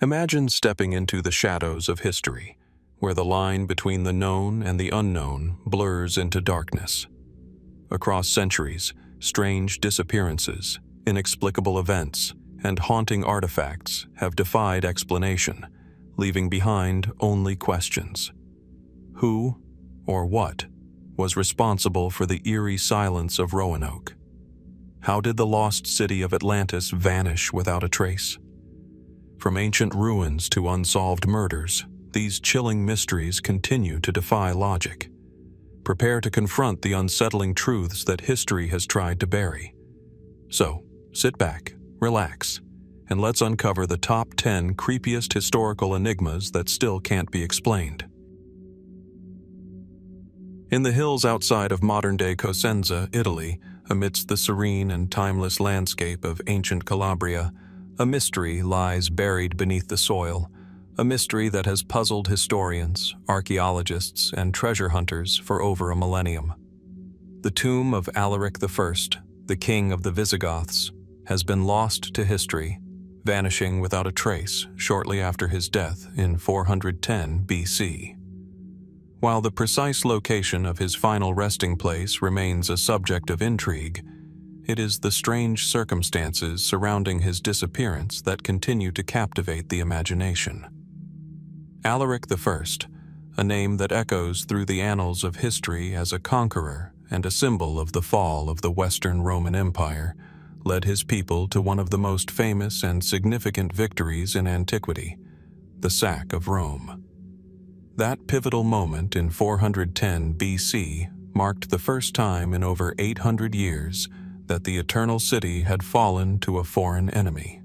Imagine stepping into the shadows of history, where the line between the known and the unknown blurs into darkness. Across centuries, strange disappearances, inexplicable events, and haunting artifacts have defied explanation, leaving behind only questions. Who, or what, was responsible for the eerie silence of Roanoke? How did the lost city of Atlantis vanish without a trace? From ancient ruins to unsolved murders, these chilling mysteries continue to defy logic. Prepare to confront the unsettling truths that history has tried to bury. So, sit back, relax, and let's uncover the top 10 creepiest historical enigmas that still can't be explained. In the hills outside of modern-day Cosenza, Italy, amidst the serene and timeless landscape of ancient Calabria, a mystery lies buried beneath the soil, a mystery that has puzzled historians, archaeologists, and treasure hunters for over a millennium. The tomb of Alaric I, the king of the Visigoths, has been lost to history, vanishing without a trace shortly after his death in 410 BC. While the precise location of his final resting place remains a subject of intrigue, it is the strange circumstances surrounding his disappearance that continue to captivate the imagination. Alaric I, a name that echoes through the annals of history as a conqueror and a symbol of the fall of the Western Roman Empire, led his people to one of the most famous and significant victories in antiquity, the sack of Rome. That pivotal moment in 410 BC marked the first time in over 800 years that the Eternal City had fallen to a foreign enemy.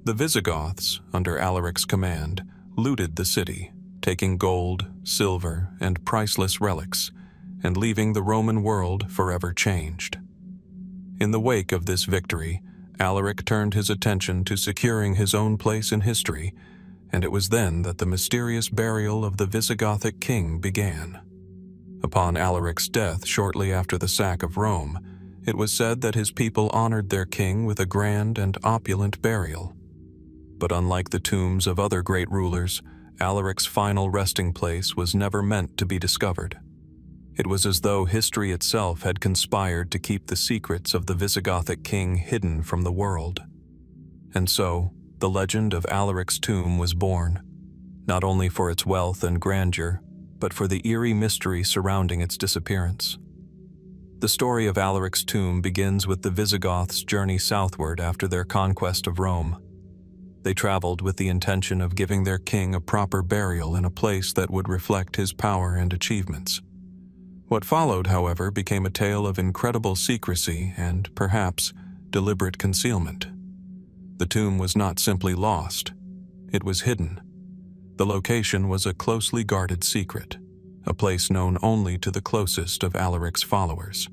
The Visigoths, under Alaric's command, looted the city, taking gold, silver, and priceless relics, and leaving the Roman world forever changed. In the wake of this victory, Alaric turned his attention to securing his own place in history, and it was then that the mysterious burial of the Visigothic king began. Upon Alaric's death shortly after the sack of Rome, it was said that his people honored their king with a grand and opulent burial. But unlike the tombs of other great rulers, Alaric's final resting place was never meant to be discovered. It was as though history itself had conspired to keep the secrets of the Visigothic king hidden from the world. And so, the legend of Alaric's tomb was born, not only for its wealth and grandeur, but for the eerie mystery surrounding its disappearance. The story of Alaric's tomb begins with the Visigoths' journey southward after their conquest of Rome. They traveled with the intention of giving their king a proper burial in a place that would reflect his power and achievements. What followed, however, became a tale of incredible secrecy and, perhaps, deliberate concealment. The tomb was not simply lost, it was hidden. The location was a closely guarded secret, a place known only to the closest of Alaric's followers.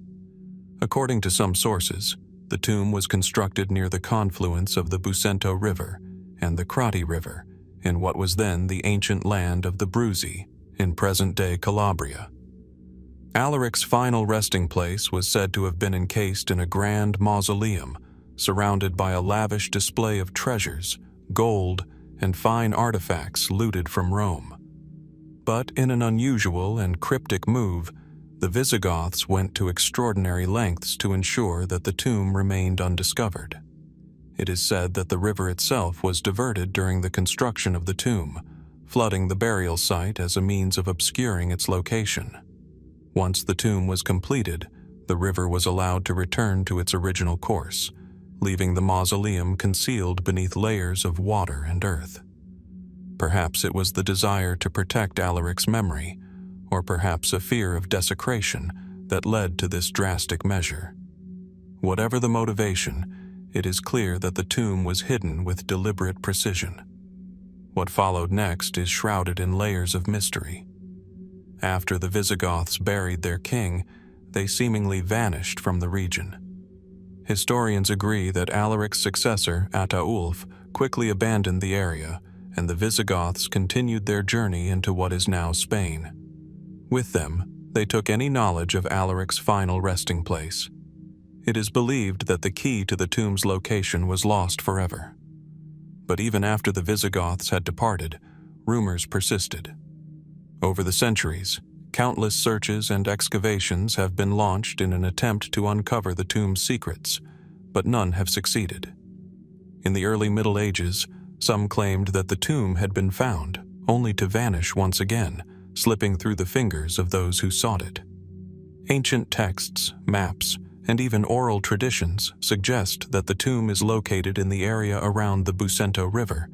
According to some sources, the tomb was constructed near the confluence of the Busento River and the Croti River in what was then the ancient land of the Abruzzi, in present-day Calabria. Alaric's final resting place was said to have been encased in a grand mausoleum, surrounded by a lavish display of treasures, gold, and fine artifacts looted from Rome. But in an unusual and cryptic move, the Visigoths went to extraordinary lengths to ensure that the tomb remained undiscovered. It is said that the river itself was diverted during the construction of the tomb, flooding the burial site as a means of obscuring its location. Once the tomb was completed, the river was allowed to return to its original course, leaving the mausoleum concealed beneath layers of water and earth. Perhaps it was the desire to protect Alaric's memory, or perhaps a fear of desecration that led to this drastic measure. Whatever the motivation, it is clear that the tomb was hidden with deliberate precision. What followed next is shrouded in layers of mystery. After the Visigoths buried their king, they seemingly vanished from the region. Historians agree that Alaric's successor, Attalus, quickly abandoned the area, and the Visigoths continued their journey into what is now Spain. With them, they took any knowledge of Alaric's final resting place. It is believed that the key to the tomb's location was lost forever. But even after the Visigoths had departed, rumors persisted. Over the centuries, countless searches and excavations have been launched in an attempt to uncover the tomb's secrets, but none have succeeded. In the early Middle Ages, some claimed that the tomb had been found, only to vanish once again, slipping through the fingers of those who sought it. Ancient texts, maps, and even oral traditions suggest that the tomb is located in the area around the Busento River,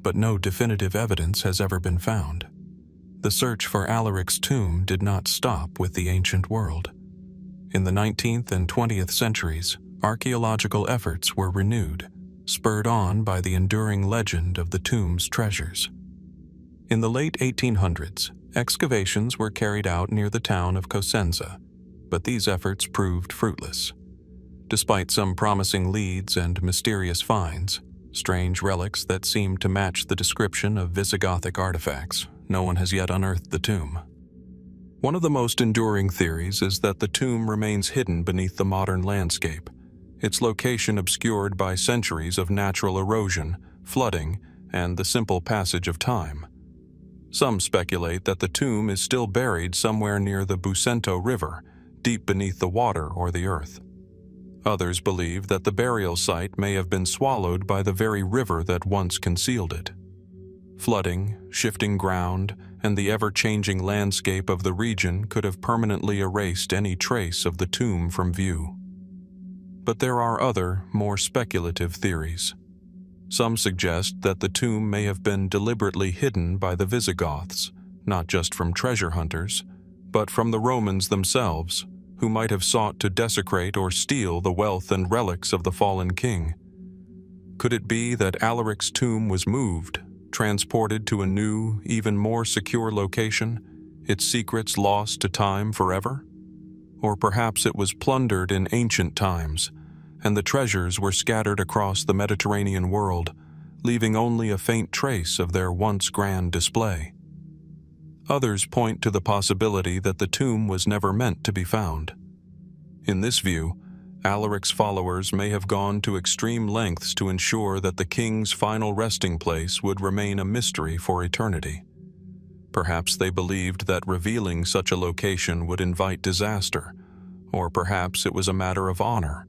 but no definitive evidence has ever been found. The search for Alaric's tomb did not stop with the ancient world. In the 19th and 20th centuries, archaeological efforts were renewed, spurred on by the enduring legend of the tomb's treasures. In the late 1800s, excavations were carried out near the town of Cosenza, but these efforts proved fruitless. Despite some promising leads and mysterious finds, strange relics that seemed to match the description of Visigothic artifacts, no one has yet unearthed the tomb. One of the most enduring theories is that the tomb remains hidden beneath the modern landscape, its location obscured by centuries of natural erosion, flooding, and the simple passage of time. Some speculate that the tomb is still buried somewhere near the Busento River, deep beneath the water or the earth. Others believe that the burial site may have been swallowed by the very river that once concealed it. Flooding, shifting ground, and the ever-changing landscape of the region could have permanently erased any trace of the tomb from view. But there are other, more speculative theories. Some suggest that the tomb may have been deliberately hidden by the Visigoths, not just from treasure hunters, but from the Romans themselves, who might have sought to desecrate or steal the wealth and relics of the fallen king. Could it be that Alaric's tomb was moved, transported to a new, even more secure location, its secrets lost to time forever? Or perhaps it was plundered in ancient times, and the treasures were scattered across the Mediterranean world, leaving only a faint trace of their once grand display. Others point to the possibility that the tomb was never meant to be found. In this view, Alaric's followers may have gone to extreme lengths to ensure that the king's final resting place would remain a mystery for eternity. Perhaps they believed that revealing such a location would invite disaster, or perhaps it was a matter of honor,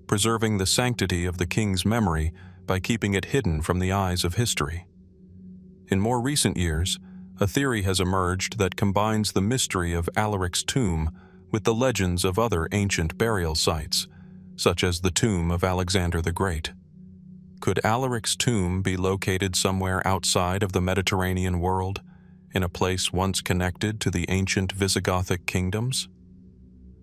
preserving the sanctity of the king's memory by keeping it hidden from the eyes of history. In more recent years, a theory has emerged that combines the mystery of Alaric's tomb with the legends of other ancient burial sites, such as the tomb of Alexander the Great. Could Alaric's tomb be located somewhere outside of the Mediterranean world, in a place once connected to the ancient Visigothic kingdoms?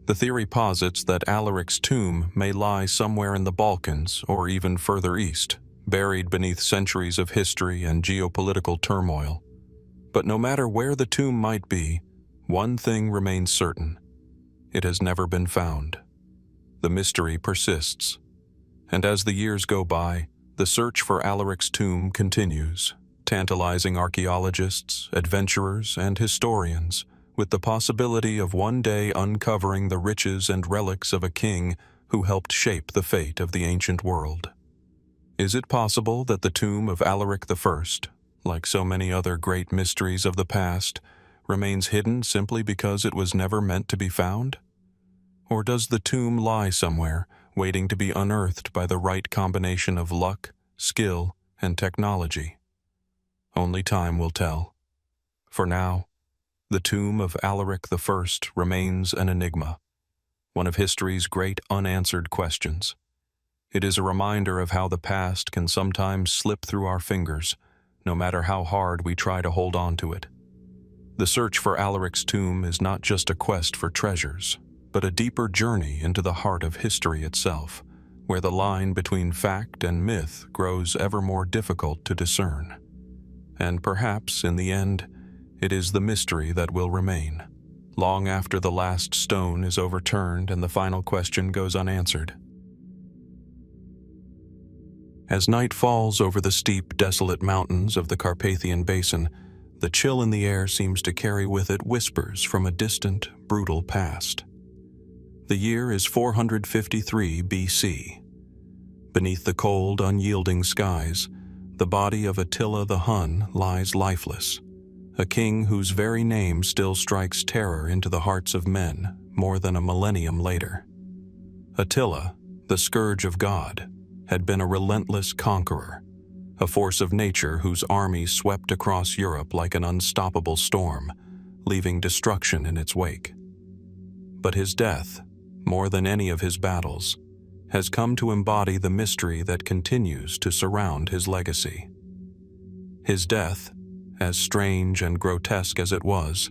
The theory posits that Alaric's tomb may lie somewhere in the Balkans or even further east, buried beneath centuries of history and geopolitical turmoil. But no matter where the tomb might be, one thing remains certain: it has never been found. The mystery persists, and as the years go by, the search for Alaric's tomb continues, tantalizing archaeologists, adventurers, and historians with the possibility of one day uncovering the riches and relics of a king who helped shape the fate of the ancient world. Is it possible that the tomb of Alaric I, like so many other great mysteries of the past, remains hidden simply because it was never meant to be found? Or does the tomb lie somewhere, waiting to be unearthed by the right combination of luck, skill, and technology? Only time will tell. For now, the tomb of Alaric I remains an enigma, one of history's great unanswered questions. It is a reminder of how the past can sometimes slip through our fingers, no matter how hard we try to hold on to it. The search for Alaric's tomb is not just a quest for treasures, but a deeper journey into the heart of history itself, where the line between fact and myth grows ever more difficult to discern. And perhaps, in the end, it is the mystery that will remain, long after the last stone is overturned and the final question goes unanswered. As night falls over the steep, desolate mountains of the Carpathian Basin, the chill in the air seems to carry with it whispers from a distant, brutal past. The year is 453 BC. Beneath the cold, unyielding skies, The body of Attila the Hun lies lifeless, a king whose very name still strikes terror into the hearts of men more than a millennium later. Attila, the scourge of God, had been a relentless conqueror, a force of nature whose army swept across Europe like an unstoppable storm, leaving destruction in its wake. But his death, more than any of his battles, has come to embody the mystery that continues to surround his legacy. His death, as strange and grotesque as it was,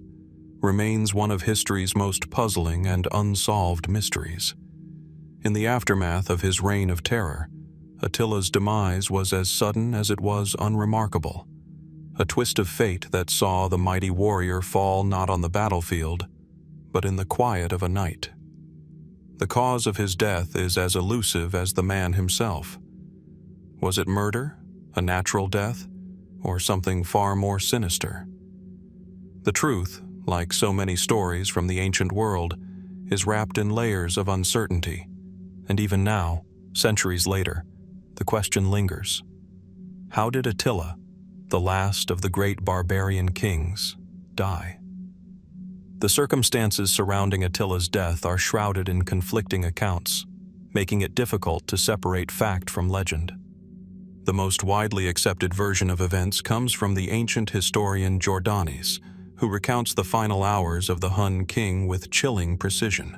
remains one of history's most puzzling and unsolved mysteries. In the aftermath of his reign of terror, Attila's demise was as sudden as it was unremarkable, a twist of fate that saw the mighty warrior fall not on the battlefield, but in the quiet of a night. The cause of his death is as elusive as the man himself. Was it murder, a natural death, or something far more sinister? The truth, like so many stories from the ancient world, is wrapped in layers of uncertainty, and even now, centuries later, the question lingers. How did Attila, the last of the great barbarian kings, die? The circumstances surrounding Attila's death are shrouded in conflicting accounts, making it difficult to separate fact from legend. The most widely accepted version of events comes from the ancient historian Jordanes, who recounts the final hours of the Hun king with chilling precision.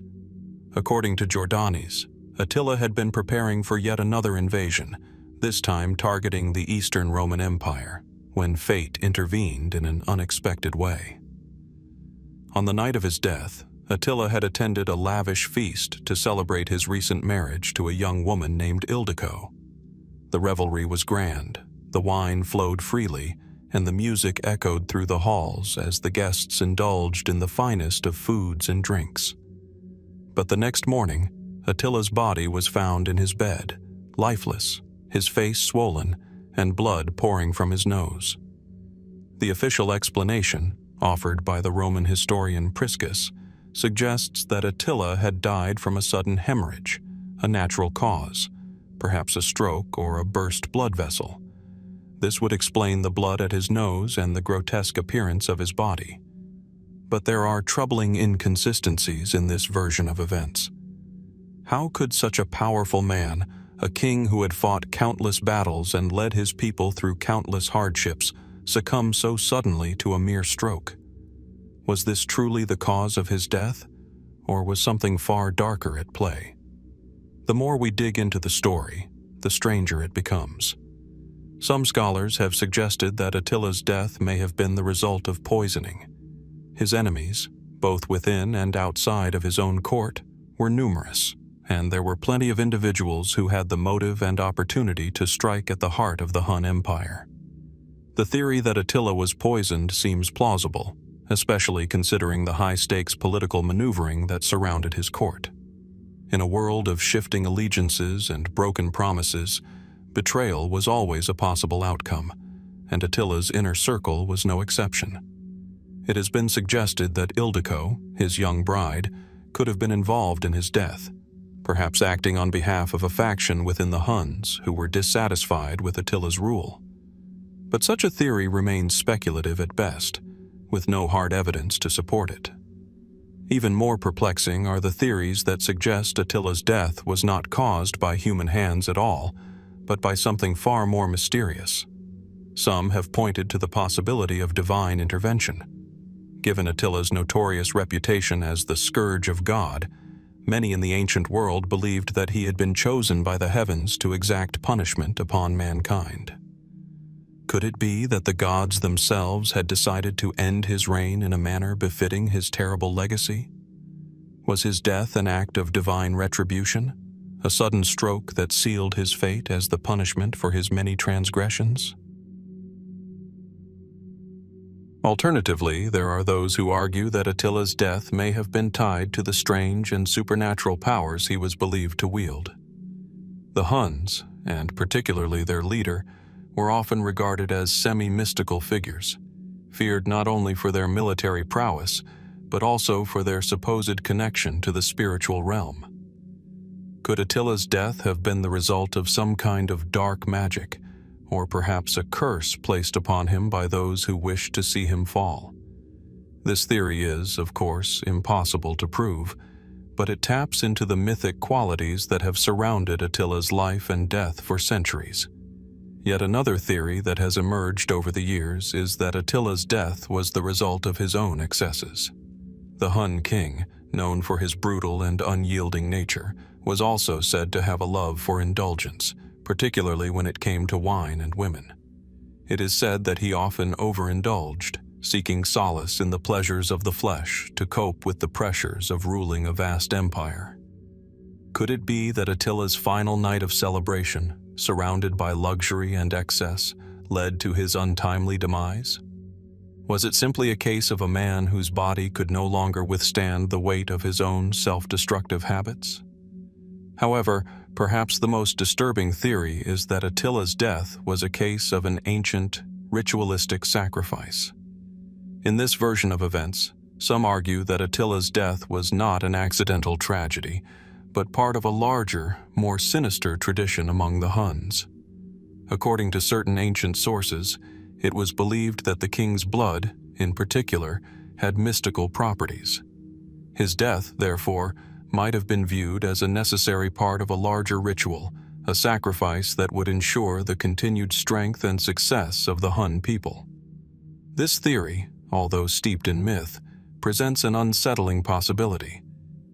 According to Jordanes, Attila had been preparing for yet another invasion, this time targeting the Eastern Roman Empire, when fate intervened in an unexpected way. On the night of his death, Attila had attended a lavish feast to celebrate his recent marriage to a young woman named Ildiko. The revelry was grand, the wine flowed freely, and the music echoed through the halls as the guests indulged in the finest of foods and drinks. But the next morning, Attila's body was found in his bed, lifeless, his face swollen, and blood pouring from his nose. The official explanation, offered by the Roman historian Priscus, suggests that Attila had died from a sudden hemorrhage, a natural cause, perhaps a stroke or a burst blood vessel. This would explain the blood at his nose and the grotesque appearance of his body. But there are troubling inconsistencies in this version of events. How could such a powerful man, a king who had fought countless battles and led his people through countless hardships, succumb so suddenly to a mere stroke? Was this truly the cause of his death, or was something far darker at play? The more we dig into the story, the stranger it becomes. Some scholars have suggested that Attila's death may have been the result of poisoning. His enemies, both within and outside of his own court, were numerous, and there were plenty of individuals who had the motive and opportunity to strike at the heart of the Hun Empire. The theory that Attila was poisoned seems plausible, especially considering the high-stakes political maneuvering that surrounded his court. In a world of shifting allegiances and broken promises, betrayal was always a possible outcome, and Attila's inner circle was no exception. It has been suggested that Ildiko, his young bride, could have been involved in his death, perhaps acting on behalf of a faction within the Huns who were dissatisfied with Attila's rule. But such a theory remains speculative at best, with no hard evidence to support it. Even more perplexing are the theories that suggest Attila's death was not caused by human hands at all, but by something far more mysterious. Some have pointed to the possibility of divine intervention. Given Attila's notorious reputation as the scourge of God, many in the ancient world believed that he had been chosen by the heavens to exact punishment upon mankind. Could it be that the gods themselves had decided to end his reign in a manner befitting his terrible legacy? Was his death an act of divine retribution, a sudden stroke that sealed his fate as the punishment for his many transgressions? Alternatively, there are those who argue that Attila's death may have been tied to the strange and supernatural powers he was believed to wield. The Huns, and particularly their leader, were often regarded as semi-mystical figures, feared not only for their military prowess, but also for their supposed connection to the spiritual realm. Could Attila's death have been the result of some kind of dark magic, or perhaps a curse placed upon him by those who wished to see him fall. This theory is, of course, impossible to prove, but it taps into the mythic qualities that have surrounded Attila's life and death for centuries. Yet another theory that has emerged over the years is that Attila's death was the result of his own excesses. The Hun king, known for his brutal and unyielding nature, was also said to have a love for indulgence, particularly when it came to wine and women. It is said that he often overindulged, seeking solace in the pleasures of the flesh to cope with the pressures of ruling a vast empire. Could it be that Attila's final night of celebration, surrounded by luxury and excess, led to his untimely demise? Was it simply a case of a man whose body could no longer withstand the weight of his own self-destructive habits? However, perhaps the most disturbing theory is that Attila's death was a case of an ancient, ritualistic sacrifice. In this version of events, some argue that Attila's death was not an accidental tragedy, but part of a larger, more sinister tradition among the Huns. According to certain ancient sources, it was believed that the king's blood, in particular, had mystical properties. His death, therefore, might have been viewed as a necessary part of a larger ritual, a sacrifice that would ensure the continued strength and success of the Hun people. This theory, although steeped in myth, presents an unsettling possibility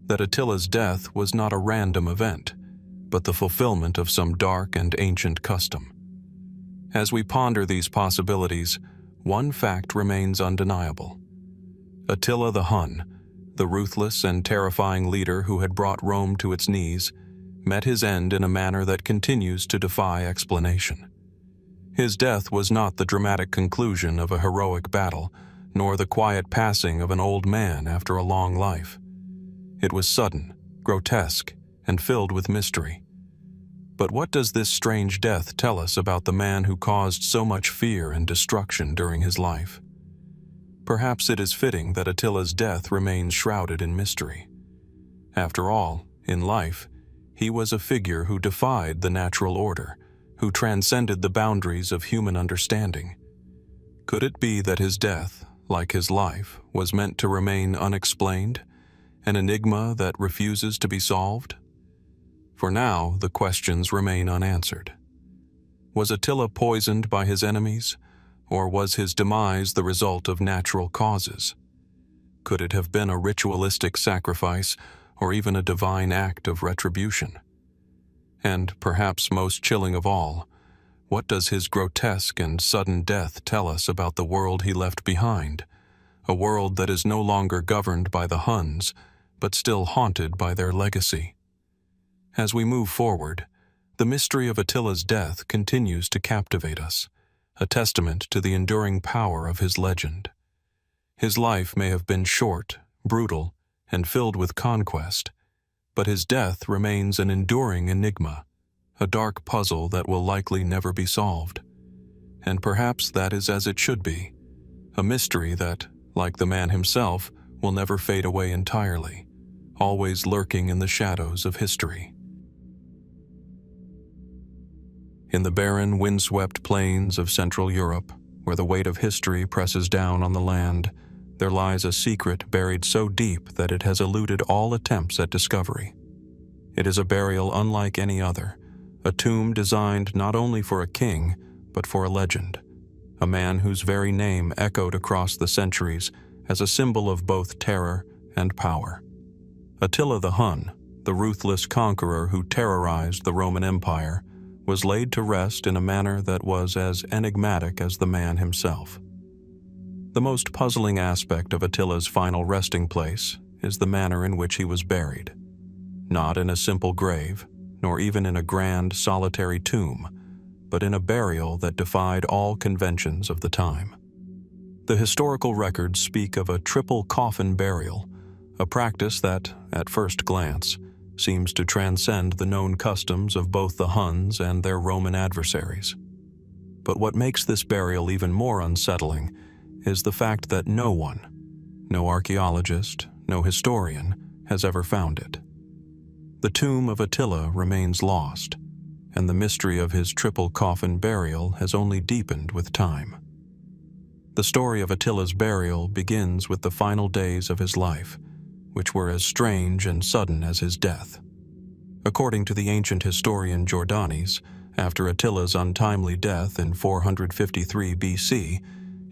that Attila's death was not a random event, but the fulfillment of some dark and ancient custom. As we ponder these possibilities, one fact remains undeniable. Attila the Hun, the ruthless and terrifying leader who had brought Rome to its knees, met his end in a manner that continues to defy explanation. His death was not the dramatic conclusion of a heroic battle, nor the quiet passing of an old man after a long life. It was sudden, grotesque, and filled with mystery. But what does this strange death tell us about the man who caused so much fear and destruction during his life? Perhaps it is fitting that Attila's death remains shrouded in mystery. After all, in life, he was a figure who defied the natural order, who transcended the boundaries of human understanding. Could it be that his death, like his life, was meant to remain unexplained, an enigma that refuses to be solved? For now, the questions remain unanswered. Was Attila poisoned by his enemies, or was his demise the result of natural causes? Could it have been a ritualistic sacrifice, or even a divine act of retribution? And perhaps most chilling of all, what does his grotesque and sudden death tell us about the world he left behind? A world that is no longer governed by the Huns, but still haunted by their legacy. As we move forward, the mystery of Attila's death continues to captivate us, a testament to the enduring power of his legend. His life may have been short, brutal, and filled with conquest, but his death remains an enduring enigma, a dark puzzle that will likely never be solved. And perhaps that is as it should be, a mystery that, like the man himself, will never fade away entirely, always lurking in the shadows of history. In the barren, windswept plains of Central Europe, where the weight of history presses down on the land, there lies a secret buried so deep that it has eluded all attempts at discovery. It is a burial unlike any other, a tomb designed not only for a king, but for a legend, a man whose very name echoed across the centuries as a symbol of both terror and power. Attila the Hun, the ruthless conqueror who terrorized the Roman Empire, was laid to rest in a manner that was as enigmatic as the man himself. The most puzzling aspect of Attila's final resting place is the manner in which he was buried. Not in a simple grave, nor even in a grand, solitary tomb, but in a burial that defied all conventions of the time. The historical records speak of a triple coffin burial, a practice that, at first glance, seems to transcend the known customs of both the Huns and their Roman adversaries. But what makes this burial even more unsettling is the fact that no one, no archaeologist, no historian, has ever found it. The tomb of Attila remains lost, and the mystery of his triple coffin burial has only deepened with time. The story of Attila's burial begins with the final days of his life, which were as strange and sudden as his death. According to the ancient historian Jordanes, after Attila's untimely death in 453 BC,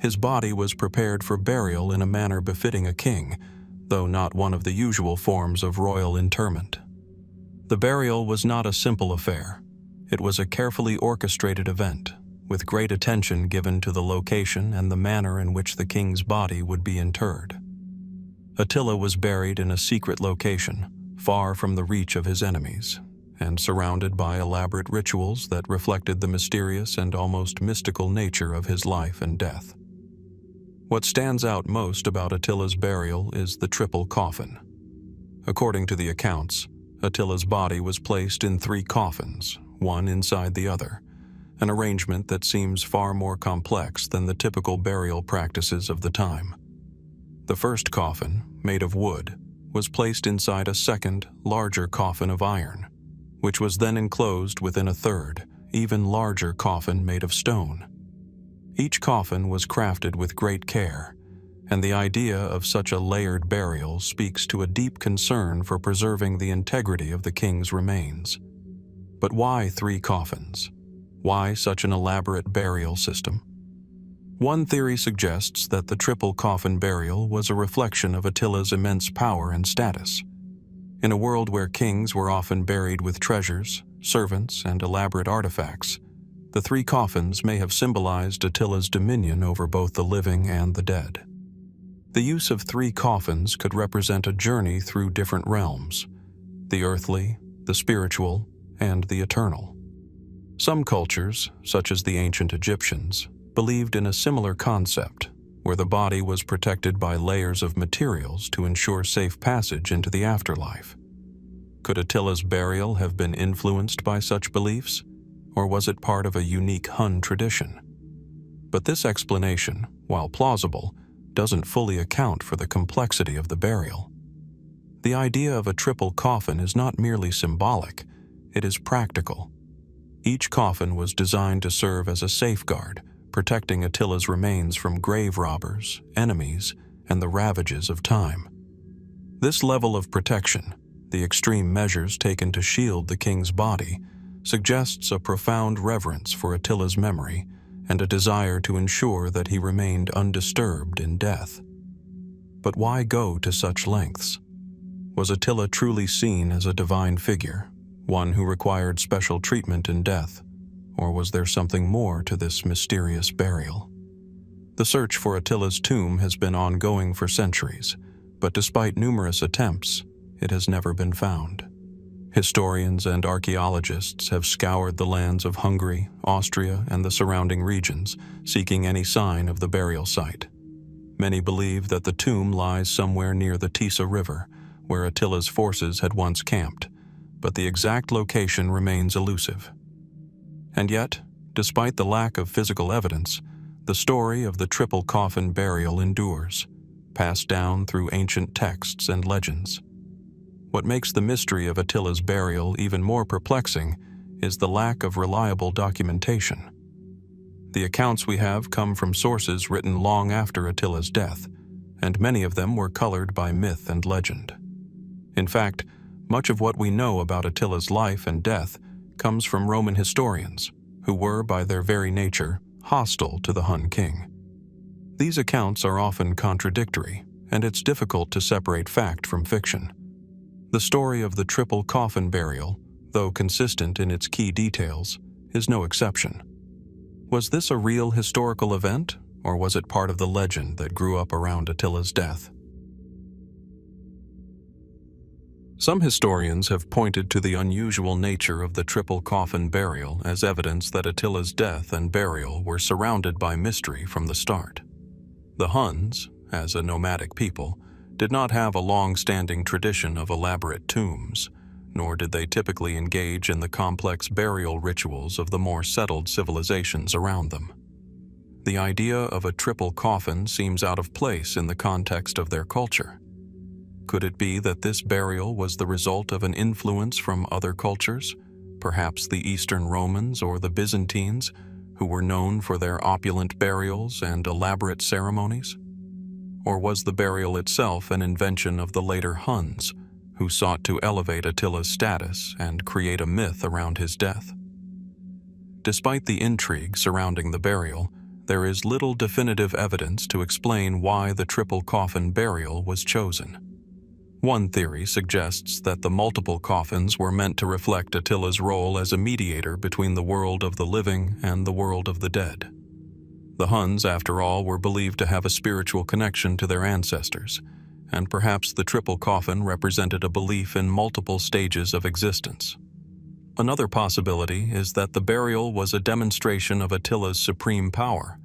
his body was prepared for burial in a manner befitting a king, though not one of the usual forms of royal interment. The burial was not a simple affair. It was a carefully orchestrated event, with great attention given to the location and the manner in which the king's body would be interred. Attila was buried in a secret location, far from the reach of his enemies, and surrounded by elaborate rituals that reflected the mysterious and almost mystical nature of his life and death. What stands out most about Attila's burial is the triple coffin. According to the accounts, Attila's body was placed in 3 coffins, one inside the other, an arrangement that seems far more complex than the typical burial practices of the time. The first coffin, made of wood, was placed inside a second, larger coffin of iron, which was then enclosed within a third, even larger coffin made of stone. Each coffin was crafted with great care, and the idea of such a layered burial speaks to a deep concern for preserving the integrity of the king's remains. But why 3 coffins? Why such an elaborate burial system? One theory suggests that the triple coffin burial was a reflection of Attila's immense power and status. In a world where kings were often buried with treasures, servants, and elaborate artifacts, the 3 coffins may have symbolized Attila's dominion over both the living and the dead. The use of 3 coffins could represent a journey through different realms: the earthly, the spiritual, and the eternal. Some cultures, such as the ancient Egyptians, believed in a similar concept, where the body was protected by layers of materials to ensure safe passage into the afterlife. Could Attila's burial have been influenced by such beliefs, or was it part of a unique Hun tradition? But this explanation, while plausible, doesn't fully account for the complexity of the burial. The idea of a triple coffin is not merely symbolic, it is practical. Each coffin was designed to serve as a safeguard, protecting Attila's remains from grave robbers, enemies, and the ravages of time. This level of protection, the extreme measures taken to shield the king's body, suggests a profound reverence for Attila's memory and a desire to ensure that he remained undisturbed in death. But why go to such lengths? Was Attila truly seen as a divine figure, one who required special treatment in death, or was there something more to this mysterious burial? The search for Attila's tomb has been ongoing for centuries, but despite numerous attempts, it has never been found. Historians and archaeologists have scoured the lands of Hungary, Austria, and the surrounding regions, seeking any sign of the burial site. Many believe that the tomb lies somewhere near the Tisa River, where Attila's forces had once camped, but the exact location remains elusive. And yet, despite the lack of physical evidence, the story of the triple coffin burial endures, passed down through ancient texts and legends. What makes the mystery of Attila's burial even more perplexing is the lack of reliable documentation. The accounts we have come from sources written long after Attila's death, and many of them were colored by myth and legend. In fact, much of what we know about Attila's life and death comes from Roman historians, who were, by their very nature, hostile to the Hun king. These accounts are often contradictory, and it's difficult to separate fact from fiction. The story of the triple coffin burial, though consistent in its key details, is no exception. Was this a real historical event, or was it part of the legend that grew up around Attila's death? Some historians have pointed to the unusual nature of the triple coffin burial as evidence that Attila's death and burial were surrounded by mystery from the start. The Huns, as a nomadic people, did not have a long-standing tradition of elaborate tombs, nor did they typically engage in the complex burial rituals of the more settled civilizations around them. The idea of a triple coffin seems out of place in the context of their culture. Could it be that this burial was the result of an influence from other cultures, Perhaps the Eastern Romans or the Byzantines, who were known for their opulent burials and elaborate ceremonies? Or was the burial itself an invention of the later Huns, who sought to elevate Attila's status and create a myth around his death? Despite the intrigue surrounding the burial, there is little definitive evidence to explain why the triple coffin burial was chosen. One theory suggests that the multiple coffins were meant to reflect Attila's role as a mediator between the world of the living and the world of the dead. The Huns, after all, were believed to have a spiritual connection to their ancestors, and perhaps the triple coffin represented a belief in multiple stages of existence. Another possibility is that the burial was a demonstration of Attila's supreme power,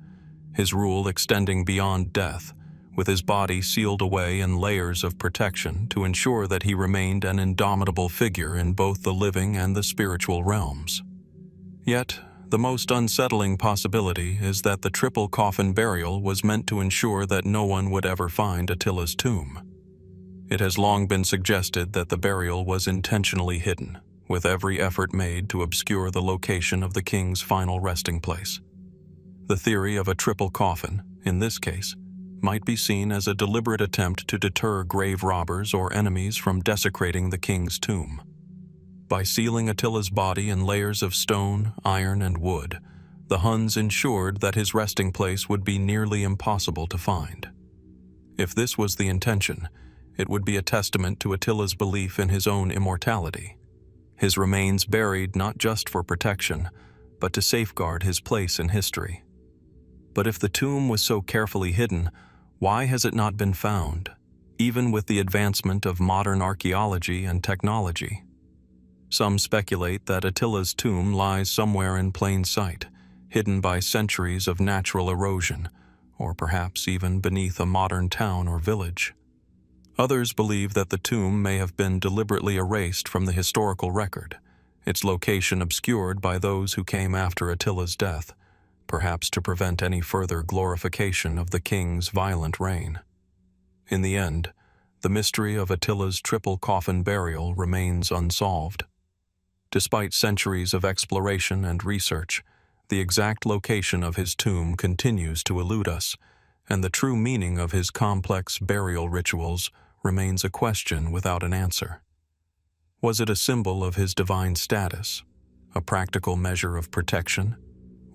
his rule extending beyond death, with his body sealed away in layers of protection to ensure that he remained an indomitable figure in both the living and the spiritual realms. Yet, the most unsettling possibility is that the triple coffin burial was meant to ensure that no one would ever find Attila's tomb. It has long been suggested that the burial was intentionally hidden, with every effort made to obscure the location of the king's final resting place. The theory of a triple coffin, in this case, might be seen as a deliberate attempt to deter grave robbers or enemies from desecrating the king's tomb. By sealing Attila's body in layers of stone, iron, and wood, the Huns ensured that his resting place would be nearly impossible to find. If this was the intention, it would be a testament to Attila's belief in his own immortality. His remains buried not just for protection, but to safeguard his place in history. But if the tomb was so carefully hidden, why has it not been found, even with the advancement of modern archaeology and technology? Some speculate that Attila's tomb lies somewhere in plain sight, hidden by centuries of natural erosion, or perhaps even beneath a modern town or village. Others believe that the tomb may have been deliberately erased from the historical record, its location obscured by those who came after Attila's death, perhaps to prevent any further glorification of the king's violent reign. In the end, the mystery of Attila's triple coffin burial remains unsolved. Despite centuries of exploration and research, the exact location of his tomb continues to elude us, and the true meaning of his complex burial rituals remains a question without an answer. Was it a symbol of his divine status, a practical measure of protection,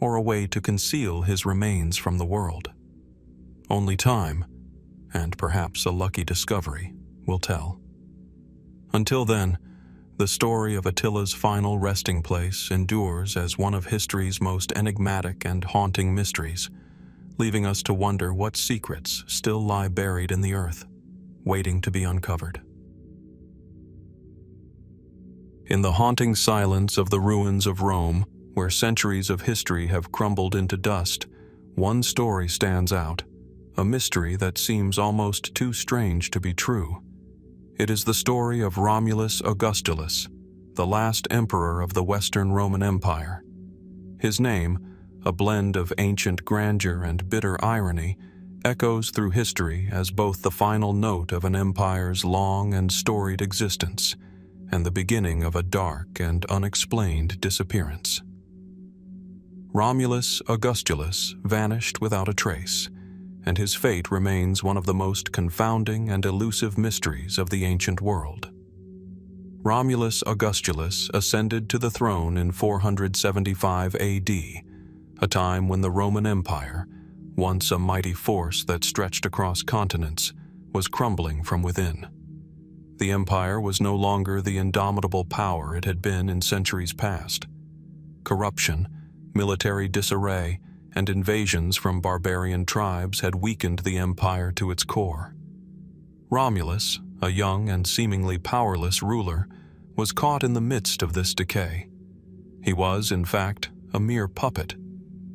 or a way to conceal his remains from the world? Only time, and perhaps a lucky discovery, will tell. Until then, the story of Attila's final resting place endures as one of history's most enigmatic and haunting mysteries, leaving us to wonder what secrets still lie buried in the earth, waiting to be uncovered. In the haunting silence of the ruins of Rome, where centuries of history have crumbled into dust, one story stands out, a mystery that seems almost too strange to be true. It is the story of Romulus Augustulus, the last emperor of the Western Roman Empire. His name, a blend of ancient grandeur and bitter irony, echoes through history as both the final note of an empire's long and storied existence and the beginning of a dark and unexplained disappearance. Romulus Augustulus vanished without a trace, and his fate remains one of the most confounding and elusive mysteries of the ancient world. Romulus Augustulus ascended to the throne in 475 AD, a time when the Roman Empire, once a mighty force that stretched across continents, was crumbling from within. The empire was no longer the indomitable power it had been in centuries past. Corruption, military disarray, and invasions from barbarian tribes had weakened the empire to its core. Romulus, a young and seemingly powerless ruler, was caught in the midst of this decay. He was, in fact, a mere puppet,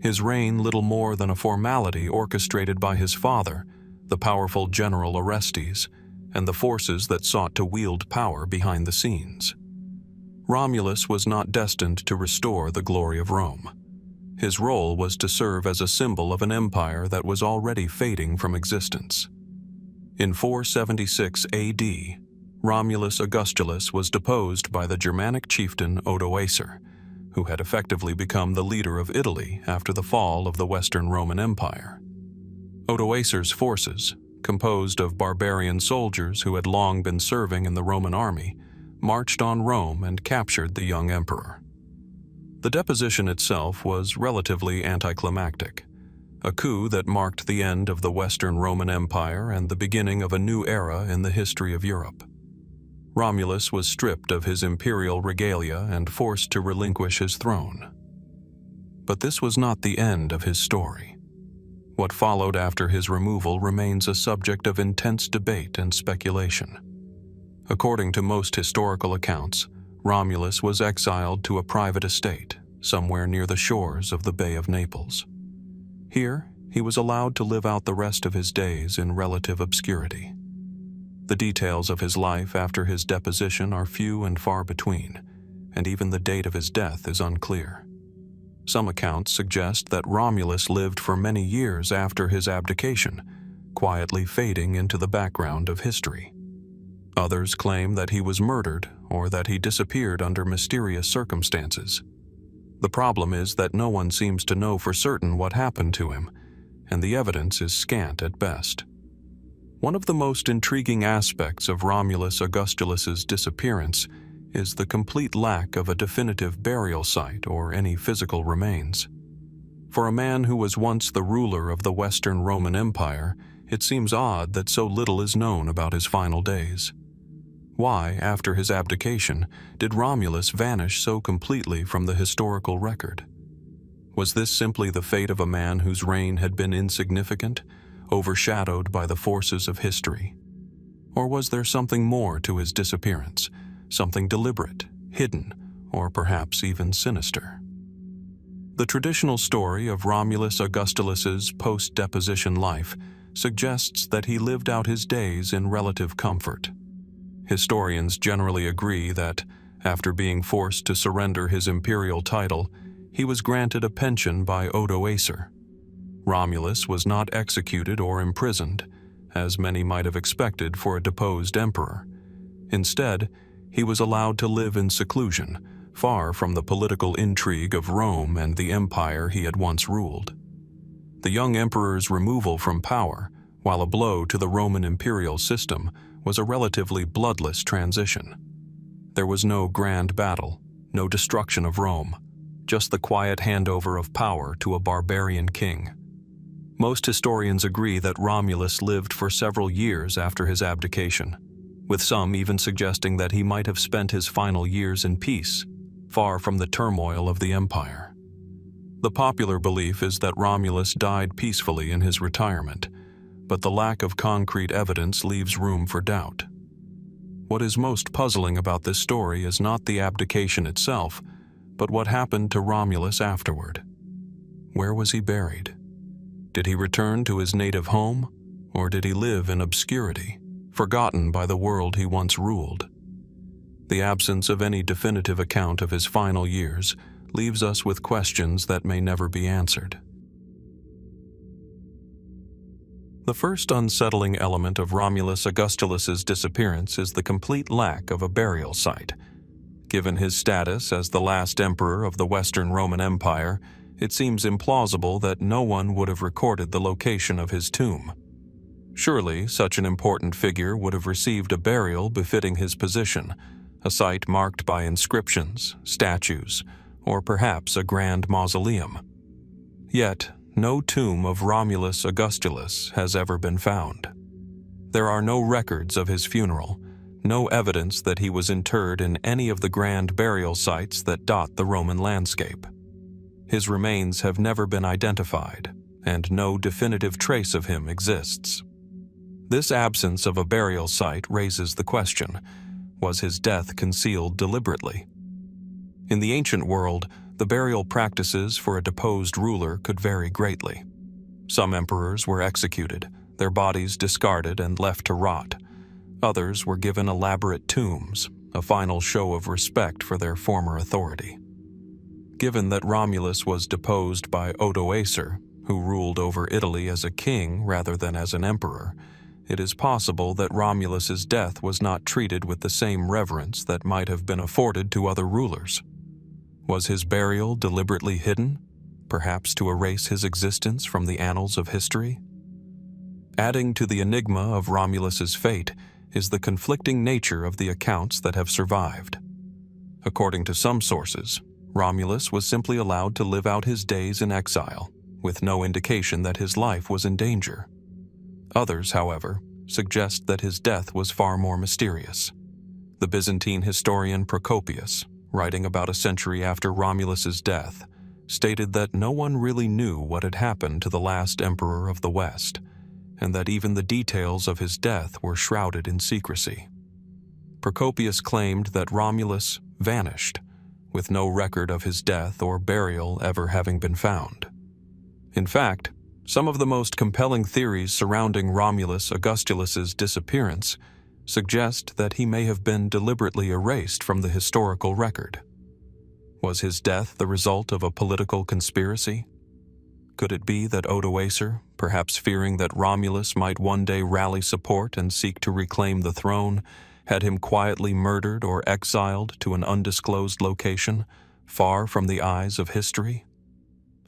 his reign little more than a formality orchestrated by his father, the powerful general Orestes, and the forces that sought to wield power behind the scenes. Romulus was not destined to restore the glory of Rome. His role was to serve as a symbol of an empire that was already fading from existence. In 476 AD, Romulus Augustulus was deposed by the Germanic chieftain Odoacer, who had effectively become the leader of Italy after the fall of the Western Roman Empire. Odoacer's forces, composed of barbarian soldiers who had long been serving in the Roman army, marched on Rome and captured the young emperor. The deposition itself was relatively anticlimactic, a coup that marked the end of the Western Roman Empire and the beginning of a new era in the history of Europe. Romulus was stripped of his imperial regalia and forced to relinquish his throne. But this was not the end of his story. What followed after his removal remains a subject of intense debate and speculation. According to most historical accounts, Romulus was exiled to a private estate somewhere near the shores of the Bay of Naples. Here, he was allowed to live out the rest of his days in relative obscurity. The details of his life after his deposition are few and far between, and even the date of his death is unclear. Some accounts suggest that Romulus lived for many years after his abdication, quietly fading into the background of history. Others claim that he was murdered or that he disappeared under mysterious circumstances. The problem is that no one seems to know for certain what happened to him, and the evidence is scant at best. One of the most intriguing aspects of Romulus Augustulus's disappearance is the complete lack of a definitive burial site or any physical remains. For a man who was once the ruler of the Western Roman Empire, it seems odd that so little is known about his final days. Why, after his abdication, did Romulus vanish so completely from the historical record? Was this simply the fate of a man whose reign had been insignificant, overshadowed by the forces of history? Or was there something more to his disappearance, something deliberate, hidden, or perhaps even sinister? The traditional story of Romulus Augustulus's post-deposition life suggests that he lived out his days in relative comfort. Historians generally agree that, after being forced to surrender his imperial title, he was granted a pension by Odoacer. Romulus was not executed or imprisoned, as many might have expected for a deposed emperor. Instead, he was allowed to live in seclusion, far from the political intrigue of Rome and the empire he had once ruled. The young emperor's removal from power, while a blow to the Roman imperial system, was a relatively bloodless transition. There was no grand battle, no destruction of Rome, just the quiet handover of power to a barbarian king. Most historians agree that Romulus lived for several years after his abdication, with some even suggesting that he might have spent his final years in peace, far from the turmoil of the empire. The popular belief is that Romulus died peacefully in his retirement, but the lack of concrete evidence leaves room for doubt. What is most puzzling about this story is not the abdication itself, but what happened to Romulus afterward. Where was he buried? Did he return to his native home, or did he live in obscurity, forgotten by the world he once ruled? The absence of any definitive account of his final years leaves us with questions that may never be answered. The first unsettling element of Romulus Augustulus's disappearance is the complete lack of a burial site. Given his status as the last emperor of the Western Roman Empire, it seems implausible that no one would have recorded the location of his tomb. Surely, such an important figure would have received a burial befitting his position, a site marked by inscriptions, statues, or perhaps a grand mausoleum. Yet, no tomb of Romulus Augustulus has ever been found. There are no records of his funeral, no evidence that he was interred in any of the grand burial sites that dot the Roman landscape. His remains have never been identified, and no definitive trace of him exists. This absence of a burial site raises the question, was his death concealed deliberately? In the ancient world, the burial practices for a deposed ruler could vary greatly. Some emperors were executed, their bodies discarded and left to rot. Others were given elaborate tombs, a final show of respect for their former authority. Given that Romulus was deposed by Odoacer, who ruled over Italy as a king rather than as an emperor, it is possible that Romulus's death was not treated with the same reverence that might have been afforded to other rulers. Was his burial deliberately hidden, perhaps to erase his existence from the annals of history? Adding to the enigma of Romulus's fate is the conflicting nature of the accounts that have survived. According to some sources, Romulus was simply allowed to live out his days in exile, with no indication that his life was in danger. Others, however, suggest that his death was far more mysterious. The Byzantine historian Procopius, writing about a century after Romulus's death, stated that no one really knew what had happened to the last emperor of the West, and that even the details of his death were shrouded in secrecy. Procopius claimed that Romulus vanished, with no record of his death or burial ever having been found. In fact, some of the most compelling theories surrounding Romulus Augustulus's disappearance suggest that he may have been deliberately erased from the historical record. Was his death the result of a political conspiracy? Could it be that Odoacer, perhaps fearing that Romulus might one day rally support and seek to reclaim the throne, had him quietly murdered or exiled to an undisclosed location, far from the eyes of history?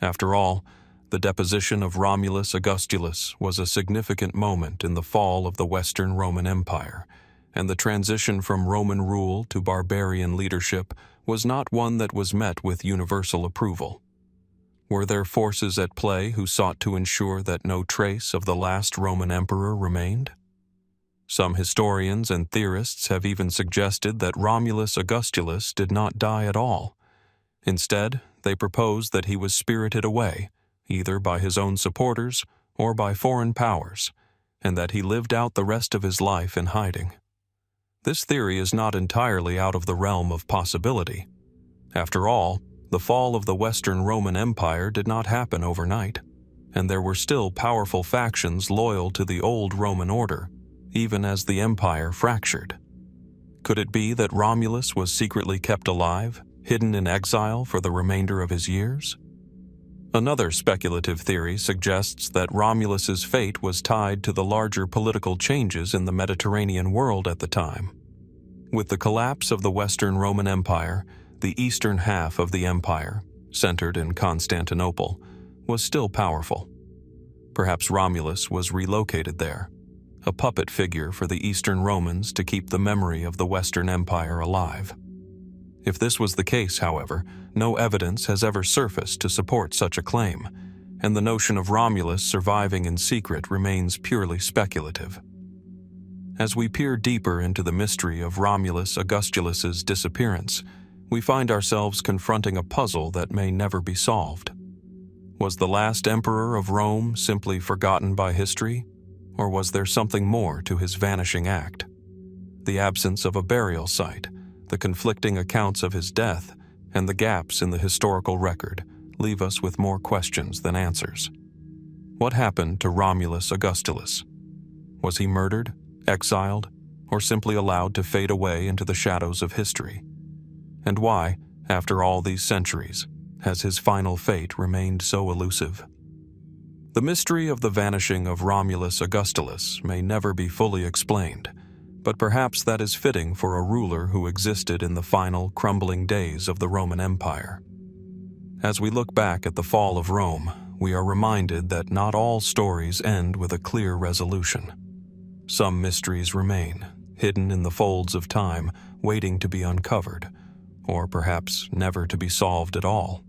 After all, the deposition of Romulus Augustulus was a significant moment in the fall of the Western Roman Empire, and the transition from Roman rule to barbarian leadership was not one that was met with universal approval. Were there forces at play who sought to ensure that no trace of the last Roman emperor remained? Some historians and theorists have even suggested that Romulus Augustulus did not die at all. Instead, they propose that he was spirited away, either by his own supporters or by foreign powers, and that he lived out the rest of his life in hiding. This theory is not entirely out of the realm of possibility. After all, the fall of the Western Roman Empire did not happen overnight, and there were still powerful factions loyal to the old Roman order, even as the empire fractured. Could it be that Romulus was secretly kept alive, hidden in exile for the remainder of his years? Another speculative theory suggests that Romulus's fate was tied to the larger political changes in the Mediterranean world at the time. With the collapse of the Western Roman Empire, the eastern half of the empire, centered in Constantinople, was still powerful. Perhaps Romulus was relocated there, a puppet figure for the Eastern Romans to keep the memory of the Western Empire alive. If this was the case, however, no evidence has ever surfaced to support such a claim, and the notion of Romulus surviving in secret remains purely speculative. As we peer deeper into the mystery of Romulus Augustulus's disappearance, we find ourselves confronting a puzzle that may never be solved. Was the last emperor of Rome simply forgotten by history, or was there something more to his vanishing act? The absence of a burial site, the conflicting accounts of his death, and the gaps in the historical record leave us with more questions than answers. What happened to Romulus Augustulus? Was he murdered, exiled, or simply allowed to fade away into the shadows of history? And why, after all these centuries, has his final fate remained so elusive? The mystery of the vanishing of Romulus Augustulus may never be fully explained, but perhaps that is fitting for a ruler who existed in the final crumbling days of the Roman Empire. As we look back at the fall of Rome, we are reminded that not all stories end with a clear resolution. Some mysteries remain, hidden in the folds of time, waiting to be uncovered, or perhaps never to be solved at all.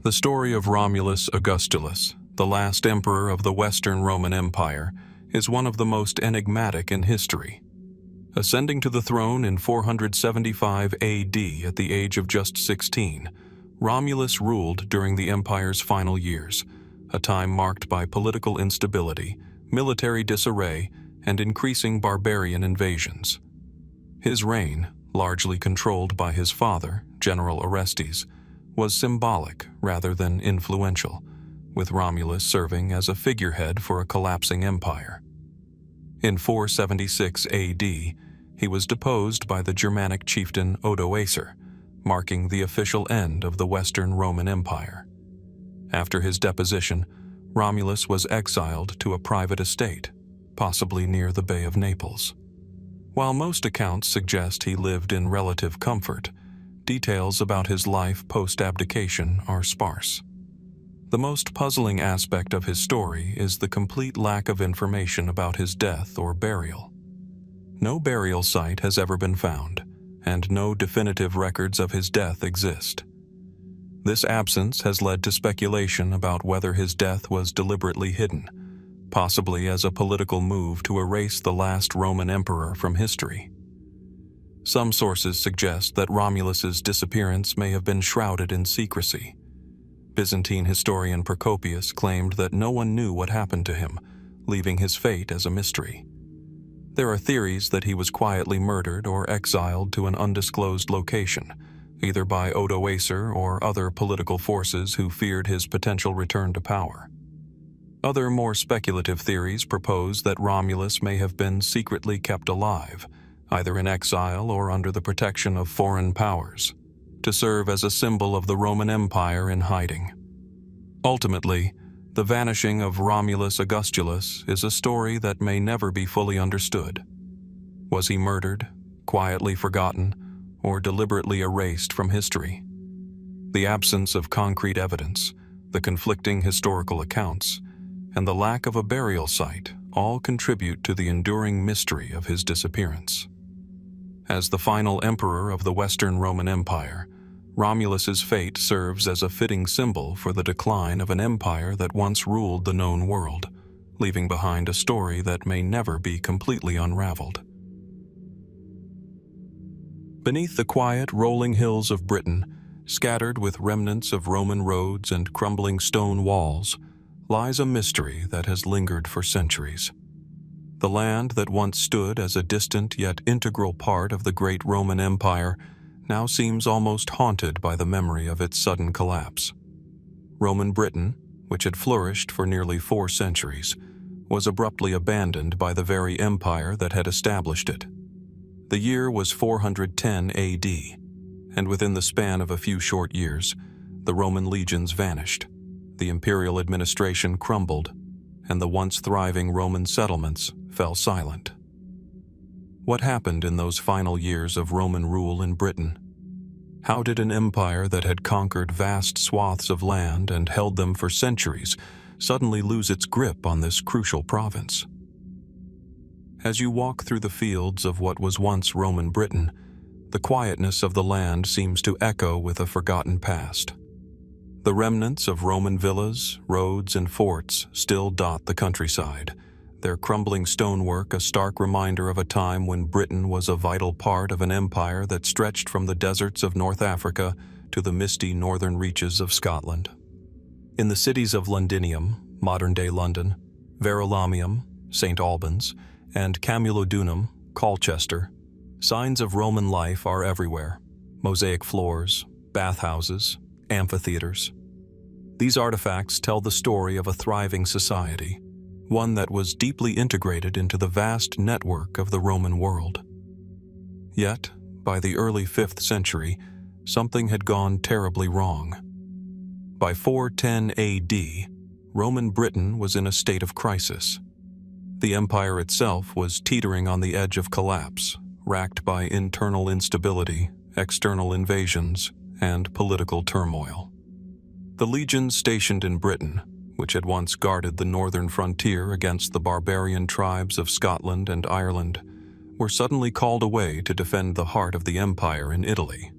The story of Romulus Augustulus, the last emperor of the Western Roman Empire, is one of the most enigmatic in history. Ascending to the throne in 475 AD at the age of just 16, Romulus ruled during the empire's final years, a time marked by political instability, military disarray, and increasing barbarian invasions. His reign, largely controlled by his father, General Orestes, was symbolic rather than influential, with Romulus serving as a figurehead for a collapsing empire. In 476 AD, he was deposed by the Germanic chieftain Odoacer, marking the official end of the Western Roman Empire. After his deposition, Romulus was exiled to a private estate, possibly near the Bay of Naples. While most accounts suggest he lived in relative comfort, details about his life post-abdication are sparse. The most puzzling aspect of his story is the complete lack of information about his death or burial. No burial site has ever been found, and no definitive records of his death exist. This absence has led to speculation about whether his death was deliberately hidden, possibly as a political move to erase the last Roman emperor from history. Some sources suggest that Romulus's disappearance may have been shrouded in secrecy. Byzantine historian Procopius claimed that no one knew what happened to him, leaving his fate as a mystery. There are theories that he was quietly murdered or exiled to an undisclosed location, either by Odoacer or other political forces who feared his potential return to power. Other more speculative theories propose that Romulus may have been secretly kept alive, either in exile or under the protection of foreign powers, to serve as a symbol of the Roman Empire in hiding. Ultimately, the vanishing of Romulus Augustulus is a story that may never be fully understood. Was he murdered, quietly forgotten, or deliberately erased from history? The absence of concrete evidence, the conflicting historical accounts, and the lack of a burial site all contribute to the enduring mystery of his disappearance. As the final emperor of the Western Roman Empire, Romulus's fate serves as a fitting symbol for the decline of an empire that once ruled the known world, leaving behind a story that may never be completely unraveled. Beneath the quiet, rolling hills of Britain, scattered with remnants of Roman roads and crumbling stone walls, lies a mystery that has lingered for centuries. The land that once stood as a distant yet integral part of the great Roman Empire now seems almost haunted by the memory of its sudden collapse. Roman Britain, which had flourished for nearly 4 centuries, was abruptly abandoned by the very empire that had established it. The year was 410 AD, and within the span of a few short years, the Roman legions vanished, the imperial administration crumbled, and the once thriving Roman settlements fell silent. What happened in those final years of Roman rule in Britain? How did an empire that had conquered vast swaths of land and held them for centuries suddenly lose its grip on this crucial province? As you walk through the fields of what was once Roman Britain, the quietness of the land seems to echo with a forgotten past. The remnants of Roman villas, roads, and forts still dot the countryside, their crumbling stonework a stark reminder of a time when Britain was a vital part of an empire that stretched from the deserts of North Africa to the misty northern reaches of Scotland. In the cities of Londinium, modern-day London, Verulamium, St. Albans, and Camulodunum, Colchester, signs of Roman life are everywhere: mosaic floors, bathhouses, amphitheaters. These artifacts tell the story of a thriving society, one that was deeply integrated into the vast network of the Roman world. Yet, by the early 5th century, something had gone terribly wrong. By 410 AD, Roman Britain was in a state of crisis. The empire itself was teetering on the edge of collapse, racked by internal instability, external invasions, and political turmoil. The legions stationed in Britain, which had once guarded the northern frontier against the barbarian tribes of Scotland and Ireland, were suddenly called away to defend the heart of the empire in Italy.